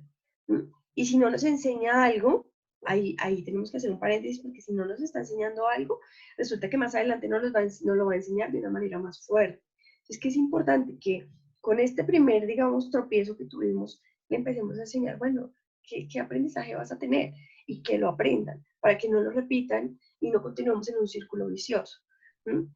Y si no nos enseña algo, ahí tenemos que hacer un paréntesis, porque si no nos está enseñando algo, resulta que más adelante no lo va a enseñar de una manera más fuerte. Es que es importante que con este primer, digamos, tropiezo que tuvimos, le empecemos a enseñar, bueno, qué aprendizaje vas a tener y que lo aprendan, para que no lo repitan y no continuemos en un círculo vicioso.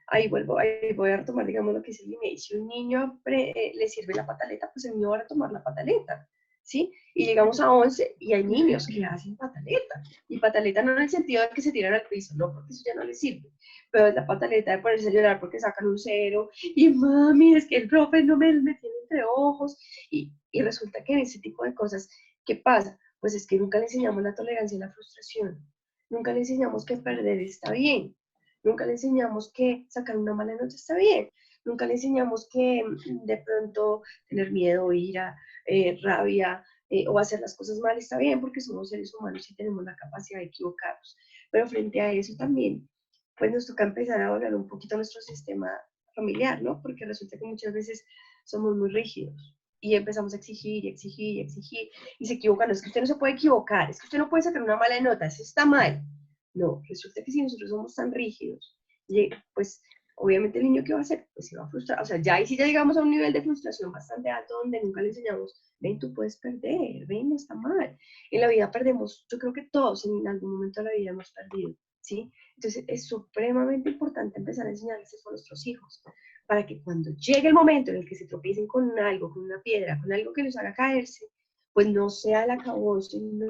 Ahí voy a retomar, digamos, lo que es el email. Si un niño le sirve la pataleta, pues el niño va a retomar la pataleta, ¿sí? Y llegamos a 11 y hay niños que hacen pataleta. Y pataleta no en el sentido de que se tiran al piso, no, porque eso ya no les sirve. Pero es la pataleta de ponerse a llorar porque sacan un cero. Y mami, es que el profe no me tiene entre ojos. Y resulta que en ese tipo de cosas, ¿qué pasa? Pues es que nunca le enseñamos la tolerancia a la frustración. Nunca le enseñamos que perder está bien. Nunca le enseñamos que sacar una mala nota está bien. Nunca le enseñamos que de pronto tener miedo, ira, rabia o hacer las cosas mal está bien, porque somos seres humanos y tenemos la capacidad de equivocarnos. Pero frente a eso también, pues nos toca empezar a valorar un poquito nuestro sistema familiar, ¿no? Porque resulta que muchas veces somos muy rígidos y empezamos a exigir y exigir y exigir y se equivocan. No, es que usted no se puede equivocar, es que usted no puede sacar una mala nota, eso está mal. No, resulta que si nosotros somos tan rígidos, pues obviamente el niño, ¿qué va a hacer? Pues se va a frustrar. O sea, ya ahí sí ya llegamos a un nivel de frustración bastante alto donde nunca le enseñamos, ven, tú puedes perder, ven, no está mal. En la vida perdemos, yo creo que todos en algún momento de la vida hemos perdido, ¿sí? Entonces es supremamente importante empezar a enseñarles eso a nuestros hijos, para que cuando llegue el momento en el que se tropiecen con algo, con una piedra, con algo que los haga caerse, pues no sea el acabose, no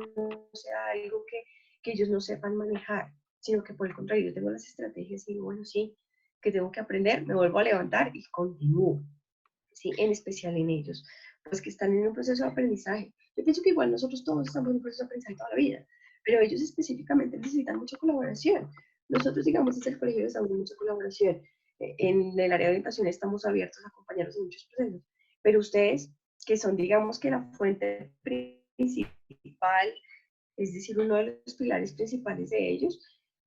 sea algo que ellos no sepan manejar, sino que por el contrario, yo tengo las estrategias y digo, bueno, sí, que tengo que aprender, me vuelvo a levantar y continúo, ¿sí? En especial en ellos, pues que están en un proceso de aprendizaje. Yo pienso que igual nosotros todos estamos en un proceso de aprendizaje toda la vida, pero ellos específicamente necesitan mucha colaboración. Nosotros, digamos, desde el colegio estamos en mucha colaboración. En el área de orientación estamos abiertos a acompañarlos en muchos procesos, pero ustedes, que son, digamos, que la fuente principal, es decir, uno de los pilares principales de ellos,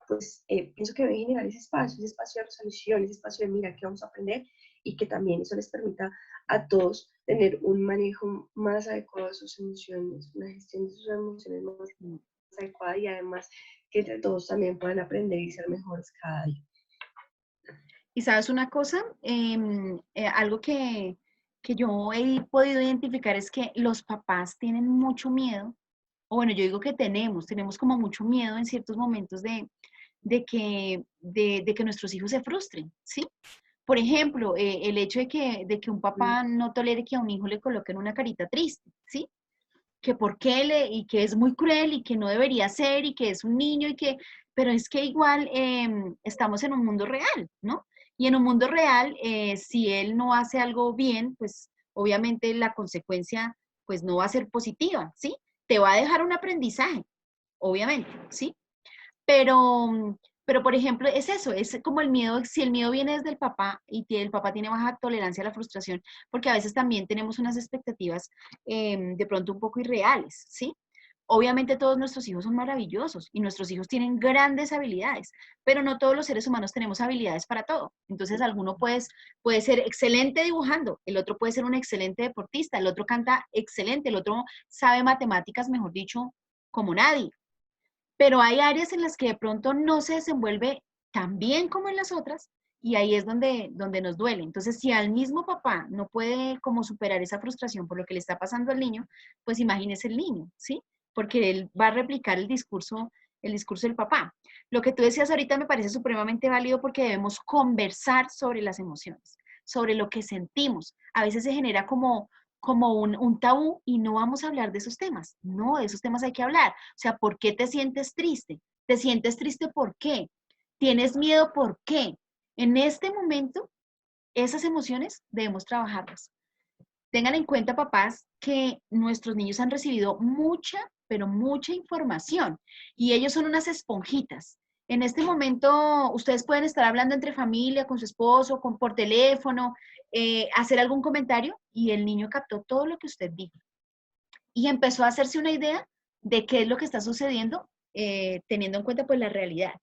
pues pienso que debe generar ese espacio de resolución, ese espacio de mira, qué vamos a aprender y que también eso les permita a todos tener un manejo más adecuado de sus emociones, una gestión de sus emociones más adecuada y además que entre todos también puedan aprender y ser mejores cada día. Y sabes una cosa, algo que yo he podido identificar es que los papás tienen mucho miedo, o bueno, yo digo que tenemos como mucho miedo en ciertos momentos de que nuestros hijos se frustren, ¿sí? Por ejemplo, el hecho de que un Mm. papá no tolere que a un hijo le coloquen una carita triste, ¿sí? Que por qué y que es muy cruel y que no debería ser y que es un niño pero es que igual estamos en un mundo real, ¿no? Y en un mundo real, si él no hace algo bien, pues obviamente la consecuencia pues no va a ser positiva, ¿sí? Te va a dejar un aprendizaje, obviamente, ¿sí? Pero, pero, por ejemplo, es eso, es como el miedo, si el miedo viene desde el papá y el papá tiene baja tolerancia a la frustración, porque a veces también tenemos unas expectativas de pronto un poco irreales, ¿sí? Obviamente todos nuestros hijos son maravillosos y nuestros hijos tienen grandes habilidades, pero no todos los seres humanos tenemos habilidades para todo. Entonces, alguno puede ser excelente dibujando, el otro puede ser un excelente deportista, el otro canta excelente, el otro sabe matemáticas, mejor dicho, como nadie, pero hay áreas en las que de pronto no se desenvuelve tan bien como en las otras y ahí es donde nos duele. Entonces, si al mismo papá no puede como superar esa frustración por lo que le está pasando al niño, pues imagínese el niño, ¿sí? Porque él va a replicar el discurso del papá. Lo que tú decías ahorita me parece supremamente válido porque debemos conversar sobre las emociones, sobre lo que sentimos. A veces se genera como un tabú y no vamos a hablar de esos temas. No, de esos temas hay que hablar. O sea, ¿por qué te sientes triste? ¿Te sientes triste por qué? ¿Tienes miedo por qué? En este momento, esas emociones debemos trabajarlas. Tengan en cuenta, papás, que nuestros niños han recibido mucha, pero mucha información y ellos son unas esponjitas. En este momento, ustedes pueden estar hablando entre familia, con su esposo, por teléfono, hacer algún comentario y el niño captó todo lo que usted dijo y empezó a hacerse una idea de qué es lo que está sucediendo, teniendo en cuenta pues la realidad.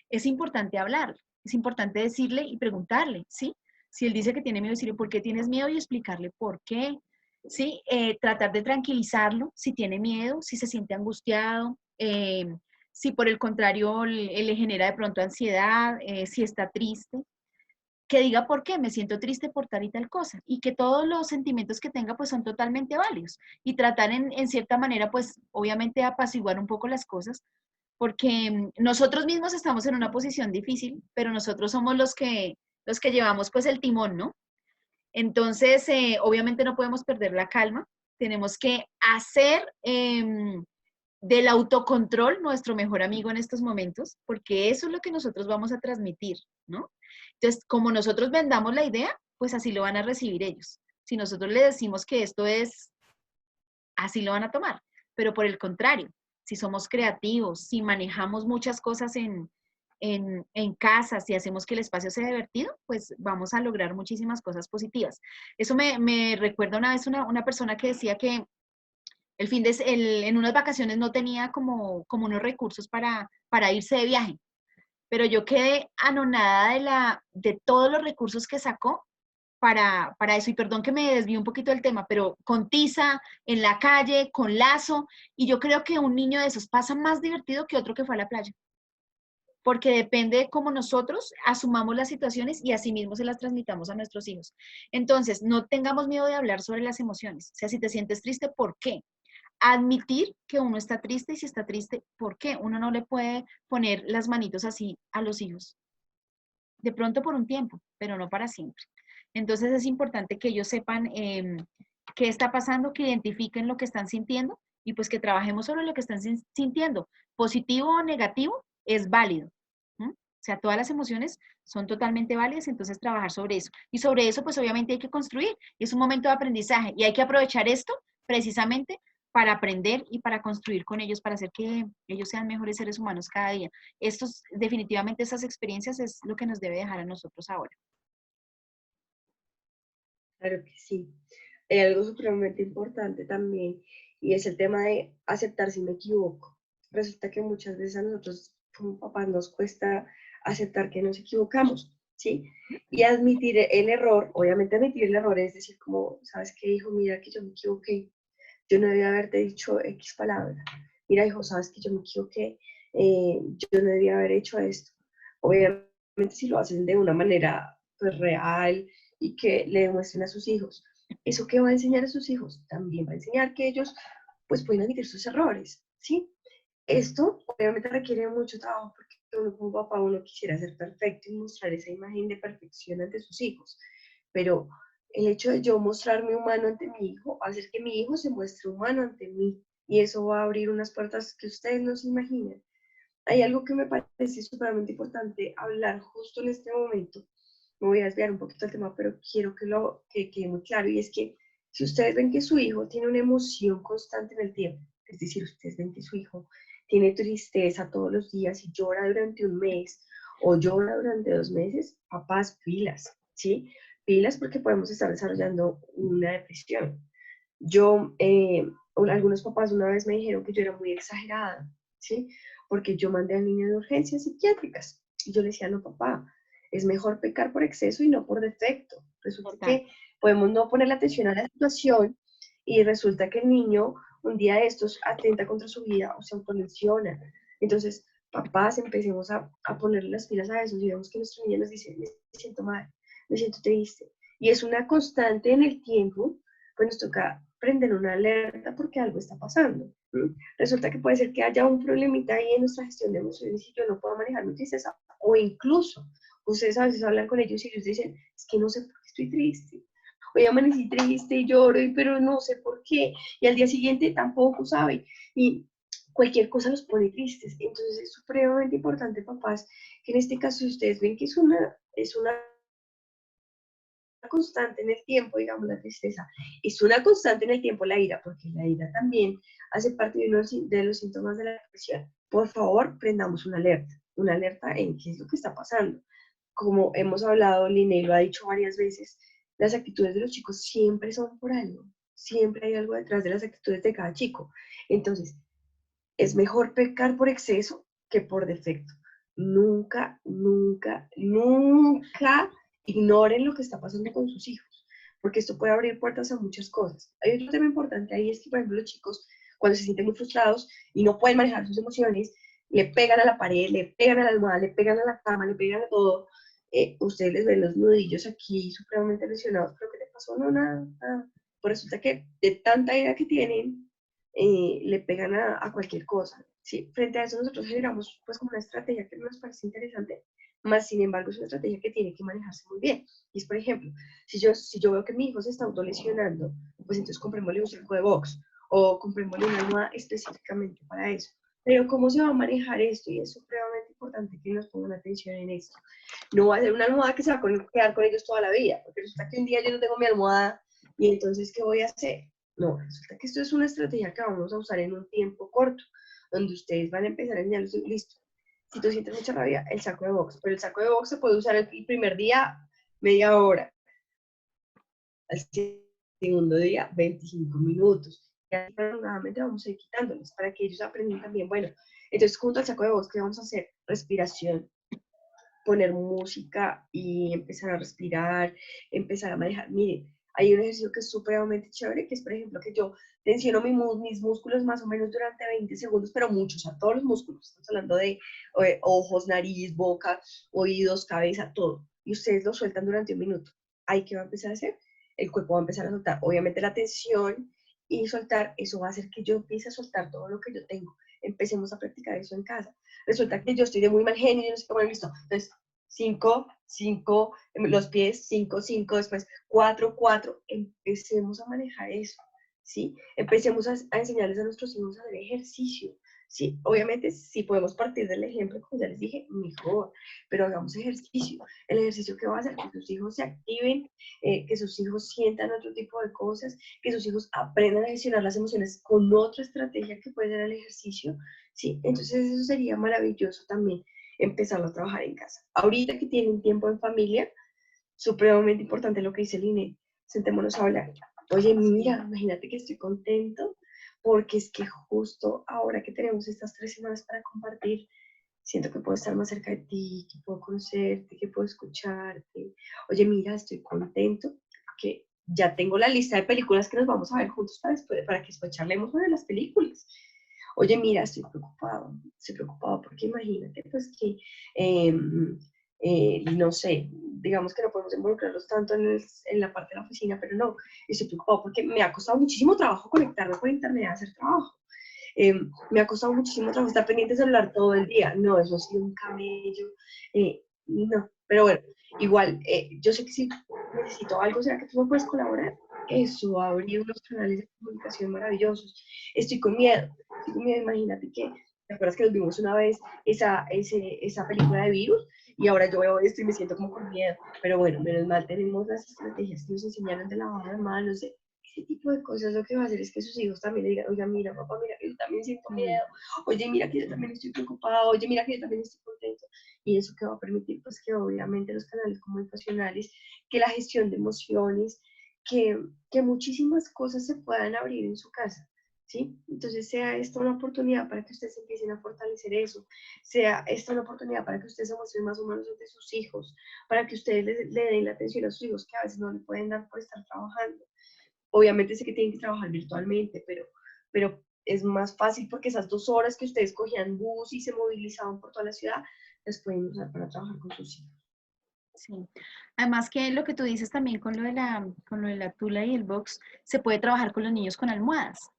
Es importante hablar, es importante decirle y preguntarle, ¿sí? Si él dice que tiene miedo, decirle por qué tienes miedo y explicarle por qué, ¿sí? Tratar de tranquilizarlo si tiene miedo, si se siente angustiado, si por el contrario le genera de pronto ansiedad, si está triste, que diga por qué me siento triste por tal y tal cosa y que todos los sentimientos que tenga pues son totalmente válidos y tratar en cierta manera pues obviamente apaciguar un poco las cosas porque nosotros mismos estamos en una posición difícil, pero nosotros somos los que llevamos pues el timón, ¿no? Entonces, obviamente no podemos perder la calma, tenemos que hacer del autocontrol nuestro mejor amigo en estos momentos, porque eso es lo que nosotros vamos a transmitir, ¿no? Entonces, como nosotros vendamos la idea, pues así lo van a recibir ellos. Si nosotros le decimos que esto es, así lo van a tomar. Pero por el contrario, si somos creativos, si manejamos muchas cosas en casa, si hacemos que el espacio sea divertido, pues vamos a lograr muchísimas cosas positivas. Eso me recuerda una vez una persona que decía que en unas vacaciones no tenía como unos recursos para irse de viaje, pero yo quedé anonadada de todos los recursos que sacó para eso. Y perdón que me desvío un poquito del tema, pero con tiza, en la calle, con lazo, y yo creo que un niño de esos pasa más divertido que otro que fue a la playa, porque depende de cómo nosotros asumamos las situaciones y así mismo se las transmitamos a nuestros hijos. Entonces, no tengamos miedo de hablar sobre las emociones. O sea, si te sientes triste, ¿por qué? Admitir que uno está triste y si está triste, ¿por qué? Uno no le puede poner las manitos así a los hijos. De pronto por un tiempo, pero no para siempre. Entonces es importante que ellos sepan qué está pasando, que identifiquen lo que están sintiendo y pues que trabajemos sobre lo que están sintiendo. Positivo o negativo es válido. O sea, todas las emociones son totalmente válidas, entonces trabajar sobre eso. Y sobre eso, pues obviamente hay que construir. Es un momento de aprendizaje y hay que aprovechar esto precisamente para aprender y para construir con ellos, para hacer que ellos sean mejores seres humanos cada día. Definitivamente esas experiencias es lo que nos debe dejar a nosotros ahora. Claro que sí. Hay algo supremamente importante también y es el tema de aceptar si me equivoco. Resulta que muchas veces a nosotros como papás nos cuesta aceptar que nos equivocamos, ¿sí? Y admitir el error, obviamente admitir el error es decir como, ¿sabes qué, hijo? Mira que yo me equivoqué, yo no debía haberte dicho X palabra. Mira, hijo, ¿sabes que yo me equivoqué? Yo no debía haber hecho esto. Obviamente si lo hacen de una manera pues real y que le demuestren a sus hijos. ¿Eso qué va a enseñar a sus hijos? También va a enseñar que ellos pues pueden admitir sus errores, ¿sí? Esto obviamente requiere mucho trabajo porque uno como papá uno quisiera ser perfecto y mostrar esa imagen de perfección ante sus hijos, pero el hecho de yo mostrarme humano ante mi hijo va a hacer que mi hijo se muestre humano ante mí y eso va a abrir unas puertas que ustedes no se imaginan. Hay algo que me parece supremamente importante hablar justo en este momento. Me voy a desviar un poquito del tema, pero quiero que quede muy claro, y es que si ustedes ven que su hijo tiene una emoción constante en el tiempo, es decir, ustedes ven que su hijo tiene tristeza todos los días y llora durante un mes o llora durante 2 meses, papás, pilas, ¿sí? Pilas porque podemos estar desarrollando una depresión. Algunos papás una vez me dijeron que yo era muy exagerada, ¿sí? Porque yo mandé al niño de urgencias psiquiátricas. Y yo le decía, no, papá, es mejor pecar por exceso y no por defecto. Resulta Total. que podemos no ponerle atención a la situación y resulta que el niño un día de estos atenta contra su vida o se autolesiona. Entonces, papás, empecemos a ponerle las pilas a eso y vemos que nuestro niño nos dice, me siento mal, me siento triste. Y es una constante en el tiempo, pues nos toca prender una alerta porque algo está pasando. ¿Sí? Resulta que puede ser que haya un problemita ahí en nuestra gestión de emociones y yo no puedo manejar mi tristeza. O incluso, ustedes a veces hablan con ellos y ellos dicen, es que no sé por qué estoy triste. Hoy amanecí triste y lloro, pero no sé por qué. Y al día siguiente tampoco sabe. Y cualquier cosa los pone tristes. Entonces es supremamente importante, papás, que en este caso ustedes ven que es una constante en el tiempo, digamos, la tristeza. Es una constante en el tiempo la ira, porque la ira también hace parte de los síntomas de la depresión. Por favor, prendamos una alerta en qué es lo que está pasando. Como hemos hablado, Linney lo ha dicho varias veces, las actitudes de los chicos siempre son por algo, siempre hay algo detrás de las actitudes de cada chico. Entonces, es mejor pecar por exceso que por defecto. Nunca, nunca, nunca ignoren lo que está pasando con sus hijos, porque esto puede abrir puertas a muchas cosas. Hay otro tema importante ahí, es que, por ejemplo, los chicos, cuando se sienten muy frustrados y no pueden manejar sus emociones, le pegan a la pared, le pegan a la almohada, le pegan a la cama, le pegan a todo. Ustedes les ven los nudillos aquí supremamente lesionados, pero ¿qué te pasó? No, nada, nada. Pues resulta que de tanta ira que tienen, le pegan a cualquier cosa. ¿Sí? Frente a eso nosotros generamos pues como una estrategia que nos parece interesante, más sin embargo es una estrategia que tiene que manejarse muy bien. Y es, por ejemplo, si yo veo que mi hijo se está autolesionando, pues entonces comprémosle un saco de box o comprémosle una almohada específicamente para eso. Pero ¿cómo se va a manejar esto? Y es supremamente importante que nos pongan atención en esto. No va a ser una almohada que se va a quedar con ellos toda la vida, porque resulta que un día yo no tengo mi almohada y entonces ¿qué voy a hacer? No, resulta que esto es una estrategia que vamos a usar en un tiempo corto, donde ustedes van a empezar a enseñarles, listo, si tú sientes mucha rabia, el saco de box, pero el saco de box se puede usar el primer día media hora, al segundo día 25 minutos, y así nuevamente vamos a ir quitándoles para que ellos aprendan también, bueno, entonces junto al saco de box, ¿qué vamos a hacer? Respiración, poner música y empezar a respirar, empezar a manejar. Miren, hay un ejercicio que es supremamente chévere, que es, por ejemplo, que yo tensiono mis músculos más o menos durante 20 segundos, pero muchos, a todos los músculos. Estamos hablando de ojos, nariz, boca, oídos, cabeza, todo. Y ustedes lo sueltan durante un minuto. ¿Ahí qué va a empezar a hacer? El cuerpo va a empezar a soltar, obviamente, la tensión y soltar, eso va a hacer que yo empiece a soltar todo lo que yo tengo. Empecemos a practicar eso en casa. Resulta que yo estoy de muy mal genio y no sé cómo he visto. Entonces, 5, 5, los pies, 5, 5, después 4, 4. Empecemos a manejar eso, ¿sí? Empecemos a enseñarles a nuestros hijos a hacer ejercicio, ¿sí? Obviamente, si podemos partir del ejemplo, como ya les dije, mejor, pero hagamos ejercicio. El ejercicio que va a hacer que sus hijos se activen, que sus hijos sientan otro tipo de cosas, que sus hijos aprendan a gestionar las emociones con otra estrategia que puede ser el ejercicio, ¿sí? Entonces, eso sería maravilloso también empezarlo a trabajar en casa. Ahorita que tienen tiempo en familia, supremamente importante lo que dice el INE, sentémonos a hablar. Oye, mira, imagínate que estoy contento porque es que justo ahora que tenemos estas 3 semanas para compartir, siento que puedo estar más cerca de ti, que puedo conocerte, que puedo escucharte. Oye, mira, estoy contento porque ya tengo la lista de películas que nos vamos a ver juntos para que después charlemos sobre las películas. Oye, mira, estoy preocupado porque imagínate pues que no sé, digamos que no podemos involucrarlos tanto en la parte de la oficina, pero no, estoy preocupado porque me ha costado muchísimo trabajo conectarme por internet a hacer trabajo. Me ha costado muchísimo trabajo estar pendiente de celular todo el día. No, eso ha sido un camello. No, pero bueno, igual, yo sé que si necesito algo, ¿será que tú me puedes colaborar? Eso, abrir unos canales de comunicación maravillosos. Estoy con miedo, imagínate que, ¿te acuerdas que nos vimos una vez esa película de virus? Y ahora yo veo esto y me siento como con miedo. Pero bueno, menos mal tenemos las estrategias que nos enseñaron de lavado de manos, de ese tipo de cosas. Lo que va a hacer es que sus hijos también le digan, oiga, mira, papá, mira, que yo también siento miedo. Oye, mira, que yo también estoy preocupado. Oye, mira, que yo también estoy contento. Y eso que va a permitir, pues, que obviamente los canales comunicacionales, que la gestión de emociones, que muchísimas cosas se puedan abrir en su casa. ¿Sí? Entonces sea esta una oportunidad para que ustedes empiecen a fortalecer eso, sea esta una oportunidad para que ustedes se muestren más humanos ante sus hijos, para que ustedes le den la atención a sus hijos que a veces no le pueden dar por estar trabajando. Obviamente sé que tienen que trabajar virtualmente, pero es más fácil porque esas 2 horas que ustedes cogían bus y se movilizaban por toda la ciudad, las pueden usar para trabajar con sus hijos. Sí. Además que lo que tú dices también con lo de la tula y el box, se puede trabajar con los niños con almohadas.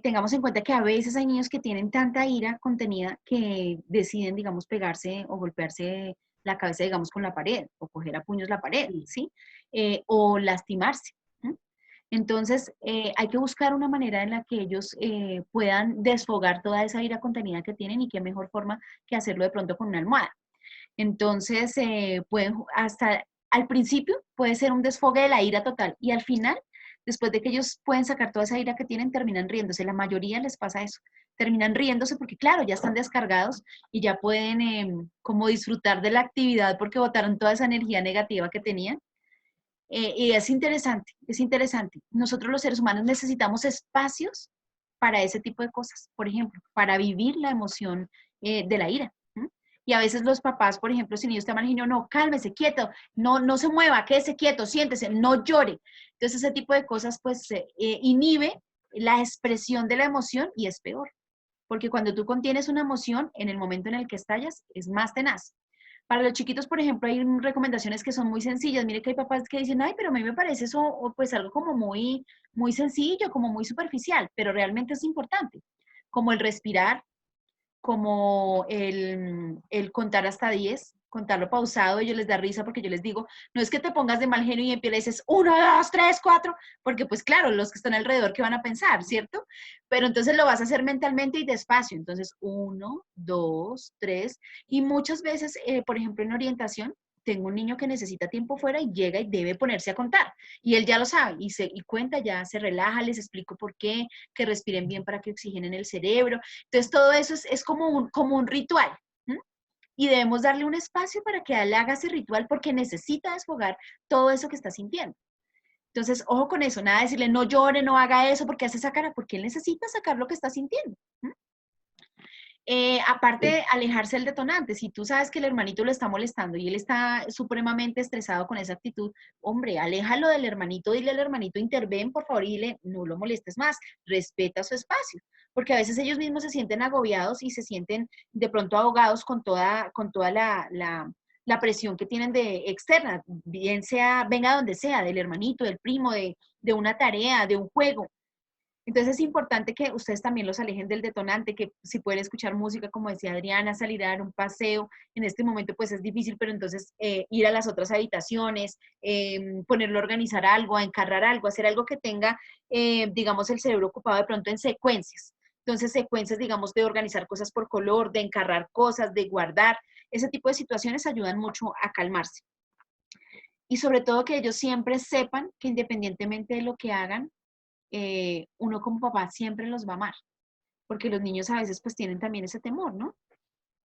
Tengamos en cuenta que a veces hay niños que tienen tanta ira contenida que deciden, digamos, pegarse o golpearse la cabeza, digamos, con la pared o coger a puños la pared, Sí. ¿sí? O lastimarse. Entonces, hay que buscar una manera en la que ellos puedan desfogar toda esa ira contenida que tienen y qué mejor forma que hacerlo de pronto con una almohada. Entonces, hasta al principio puede ser un desfogue de la ira total y al final, después de que ellos pueden sacar toda esa ira que tienen, terminan riéndose. La mayoría les pasa eso. Terminan riéndose porque, claro, ya están descargados y ya pueden como disfrutar de la actividad porque botaron toda esa energía negativa que tenían. Y es interesante, es interesante. Nosotros los seres humanos necesitamos espacios para ese tipo de cosas. Por ejemplo, para vivir la emoción de la ira. Y a veces los papás, por ejemplo, si el niño está mal, niño, no, cálmese, quieto, no se mueva, quédese quieto, siéntese, no llore. Entonces ese tipo de cosas pues inhibe la expresión de la emoción y es peor. Porque cuando tú contienes una emoción, en el momento en el que estallas, es más tenaz. Para los chiquitos, por ejemplo, hay recomendaciones que son muy sencillas. Mire que hay papás que dicen, ay, pero a mí me parece eso pues algo como muy sencillo, como muy superficial, pero realmente es importante, como el respirar, como el contar hasta 10, contarlo pausado, ellos les da risa porque yo les digo, no es que te pongas de mal genio y empieces 1, 2, 3, 4, porque pues claro, los que están alrededor, ¿qué van a pensar, cierto? Pero entonces lo vas a hacer mentalmente y despacio, entonces 1, 2, 3, y muchas veces, por ejemplo, en orientación, tengo un niño que necesita tiempo fuera y llega y debe ponerse a contar. Y él ya lo sabe y cuenta, ya se relaja, les explico por qué, que respiren bien para que oxigenen el cerebro. Entonces, todo eso es como un ritual. ¿m? Y debemos darle un espacio para que él haga ese ritual porque necesita desfogar todo eso que está sintiendo. Entonces, ojo con eso, nada de decirle no llore, no haga eso porque hace esa cara, porque él necesita sacar lo que está sintiendo. Aparte, alejarse del detonante. Si tú sabes que el hermanito lo está molestando y él está supremamente estresado con esa actitud, hombre, aléjalo del hermanito, dile al hermanito, interven, por favor, y dile, no lo molestes más, respeta su espacio. Porque a veces ellos mismos se sienten agobiados y se sienten de pronto ahogados con toda la presión que tienen de externa, bien sea, venga donde sea, del hermanito, del primo, de una tarea, de un juego. Entonces es importante que ustedes también los alejen del detonante, que si pueden escuchar música, como decía Adriana, salir a dar un paseo. En este momento pues es difícil, pero entonces ir a las otras habitaciones, ponerlo a organizar algo, a encargar algo, hacer algo que tenga, digamos, el cerebro ocupado de pronto en secuencias. Entonces secuencias, digamos, de organizar cosas por color, de encargar cosas, de guardar. Ese tipo de situaciones ayudan mucho a calmarse. Y sobre todo que ellos siempre sepan que independientemente de lo que hagan, uno como papá siempre los va a amar, porque los niños a veces pues tienen también ese temor, ¿no?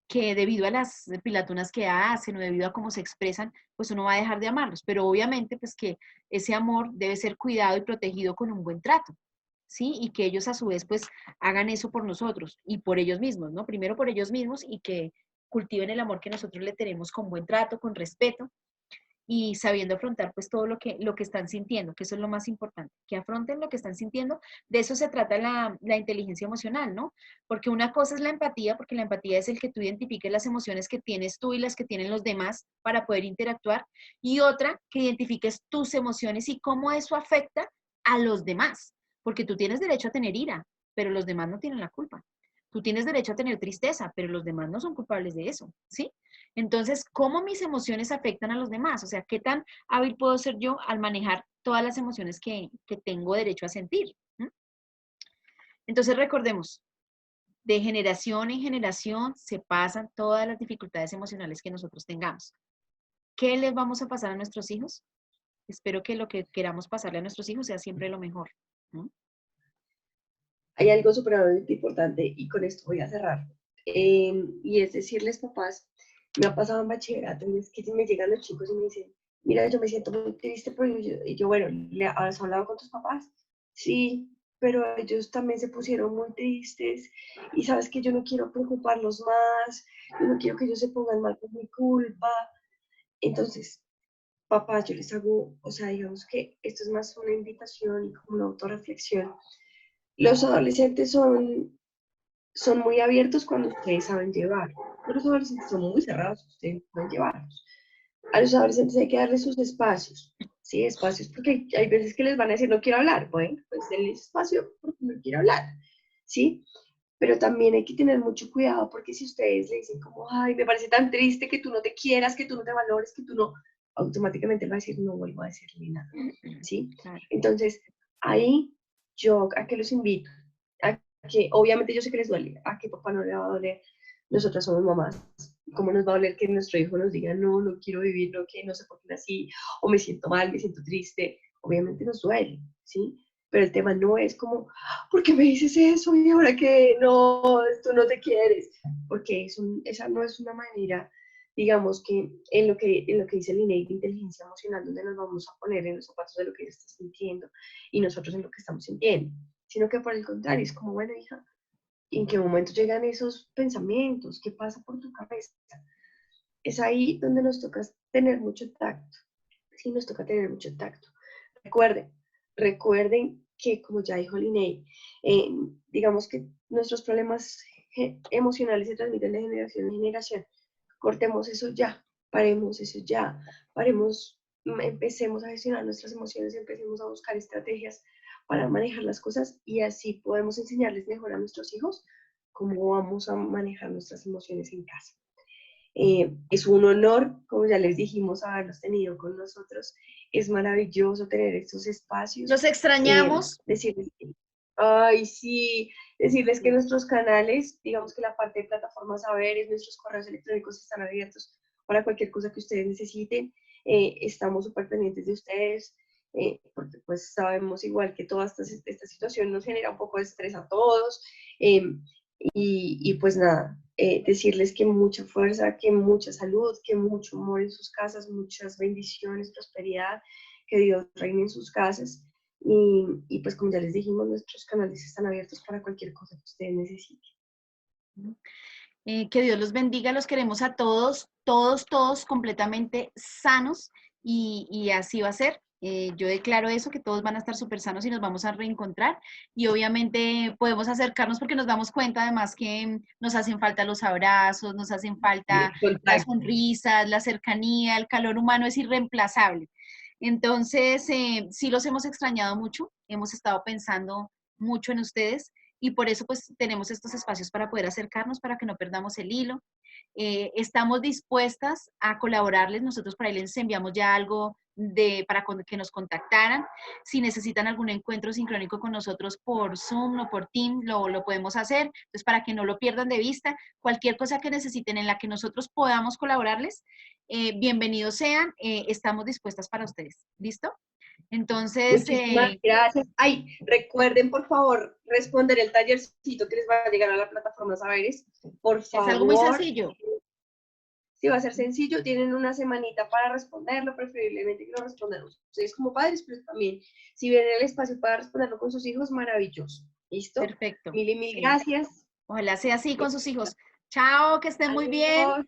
Que debido a las pilatunas que hacen o debido a cómo se expresan, pues uno va a dejar de amarlos, pero obviamente pues que ese amor debe ser cuidado y protegido con un buen trato, ¿sí? Y que ellos a su vez pues hagan eso por nosotros y por ellos mismos, ¿no? Primero por ellos mismos y que cultiven el amor que nosotros le tenemos con buen trato, con respeto y sabiendo afrontar pues todo lo que están sintiendo, que eso es lo más importante, que afronten lo que están sintiendo. De eso se trata la inteligencia emocional, ¿no? Porque una cosa es la empatía, porque la empatía es el que tú identifiques las emociones que tienes tú y las que tienen los demás para poder interactuar, y otra, que identifiques tus emociones y cómo eso afecta a los demás, porque tú tienes derecho a tener ira, pero los demás no tienen la culpa. Tú tienes derecho a tener tristeza, pero los demás no son culpables de eso, ¿sí? Entonces, ¿cómo mis emociones afectan a los demás? O sea, ¿qué tan hábil puedo ser yo al manejar todas las emociones que tengo derecho a sentir? ¿Mm? Entonces, recordemos, de generación en generación se pasan todas las dificultades emocionales que nosotros tengamos. ¿Qué les vamos a pasar a nuestros hijos? Espero que lo que queramos pasarle a nuestros hijos sea siempre lo mejor, ¿no? Hay algo supremamente importante y con esto voy a cerrar. Y es decirles, papás, me ha pasado en bachillerato, y es que me llegan los chicos y me dicen, mira, yo me siento muy triste, pero yo bueno, ¿has hablado con tus papás? Sí, pero ellos también se pusieron muy tristes y sabes que yo no quiero preocuparlos más, yo no quiero que ellos se pongan mal por mi culpa. Entonces, papás, yo les hago, o sea, digamos que esto es más una invitación y como una autorreflexión. Los adolescentes son muy abiertos cuando ustedes saben llevar. Los adolescentes son muy cerrados, ustedes no pueden llevarlos. A los adolescentes hay que darles sus espacios, ¿sí? Espacios, porque hay veces que les van a decir, no quiero hablar. Bueno, pues denles espacio porque no quiero hablar, ¿sí? Pero también hay que tener mucho cuidado porque si ustedes le dicen como, ay, me parece tan triste que tú no te quieras, que tú no te valores, que tú no, automáticamente él va a decir, no vuelvo a decirle nada, ¿sí? Claro. Entonces, ahí yo a que los invito, a que obviamente yo sé que les duele, a que papá no le va a doler, nosotras somos mamás, ¿cómo nos va a doler que nuestro hijo nos diga, no, no quiero vivir, no, que no sé por qué nací, o me siento mal, me siento triste? Obviamente nos duele, ¿sí? Pero el tema no es como, ¿por qué me dices eso? Y ahora que no, tú no te quieres, porque esa no es una manera, digamos que en lo que dice el INEI de inteligencia emocional, donde nos vamos a poner en los zapatos de lo que ella está sintiendo y nosotros en lo que estamos sintiendo, sino que por el contrario, es como, bueno, hija, ¿en qué momento llegan esos pensamientos? ¿Qué pasa por tu cabeza? Es ahí donde nos toca tener mucho tacto, sí, nos toca tener mucho tacto. Recuerden, recuerden que, como ya dijo Linney, digamos que nuestros problemas emocionales se transmiten de generación en generación. Cortemos eso ya, paremos eso ya, paremos, empecemos a gestionar nuestras emociones, empecemos a buscar estrategias para manejar las cosas y así podemos enseñarles mejor a nuestros hijos cómo vamos a manejar nuestras emociones en casa. Es un honor, como ya les dijimos, haberlos tenido con nosotros. Es maravilloso tener estos espacios. Los extrañamos. Decirles que, ay, sí, decirles que nuestros canales, digamos que la parte de plataformas saberes, nuestros correos electrónicos están abiertos para cualquier cosa que ustedes necesiten. Estamos súper pendientes de ustedes, porque pues sabemos igual que toda esta situación nos genera un poco de estrés a todos. Y pues nada, decirles que mucha fuerza, que mucha salud, que mucho amor en sus casas, muchas bendiciones, prosperidad, que Dios reine en sus casas. Y pues como ya les dijimos, nuestros canales están abiertos para cualquier cosa que ustedes necesiten. Que Dios los bendiga, los queremos a todos, todos, todos completamente sanos y así va a ser. Yo declaro eso, que todos van a estar súper sanos y nos vamos a reencontrar y obviamente podemos acercarnos porque nos damos cuenta además que nos hacen falta los abrazos, nos hacen falta las sonrisas, la cercanía, el calor humano es irreemplazable. Entonces, sí los hemos extrañado mucho, hemos estado pensando mucho en ustedes y por eso pues tenemos estos espacios para poder acercarnos, para que no perdamos el hilo. Estamos dispuestas a colaborarles, nosotros por ahí les enviamos ya algo para que nos contactaran. Si necesitan algún encuentro sincrónico con nosotros por Zoom o por Teams, lo podemos hacer. Entonces, para que no lo pierdan de vista, cualquier cosa que necesiten en la que nosotros podamos colaborarles, bienvenidos sean, estamos dispuestas para ustedes. ¿Listo? Entonces, muchísimas gracias. Ay, recuerden, por favor, responder el tallercito que les va a llegar a la plataforma Saberes. Por favor. Es algo muy sencillo. Sí, va a ser sencillo. Tienen una semanita para responderlo, preferiblemente que lo respondan ustedes como padres, pero también, si ven el espacio para responderlo con sus hijos, maravilloso. ¿Listo? Perfecto. Mil y mil Sí. gracias. Ojalá sea así con sus hijos. Chao, que estén muy bien. Adiós.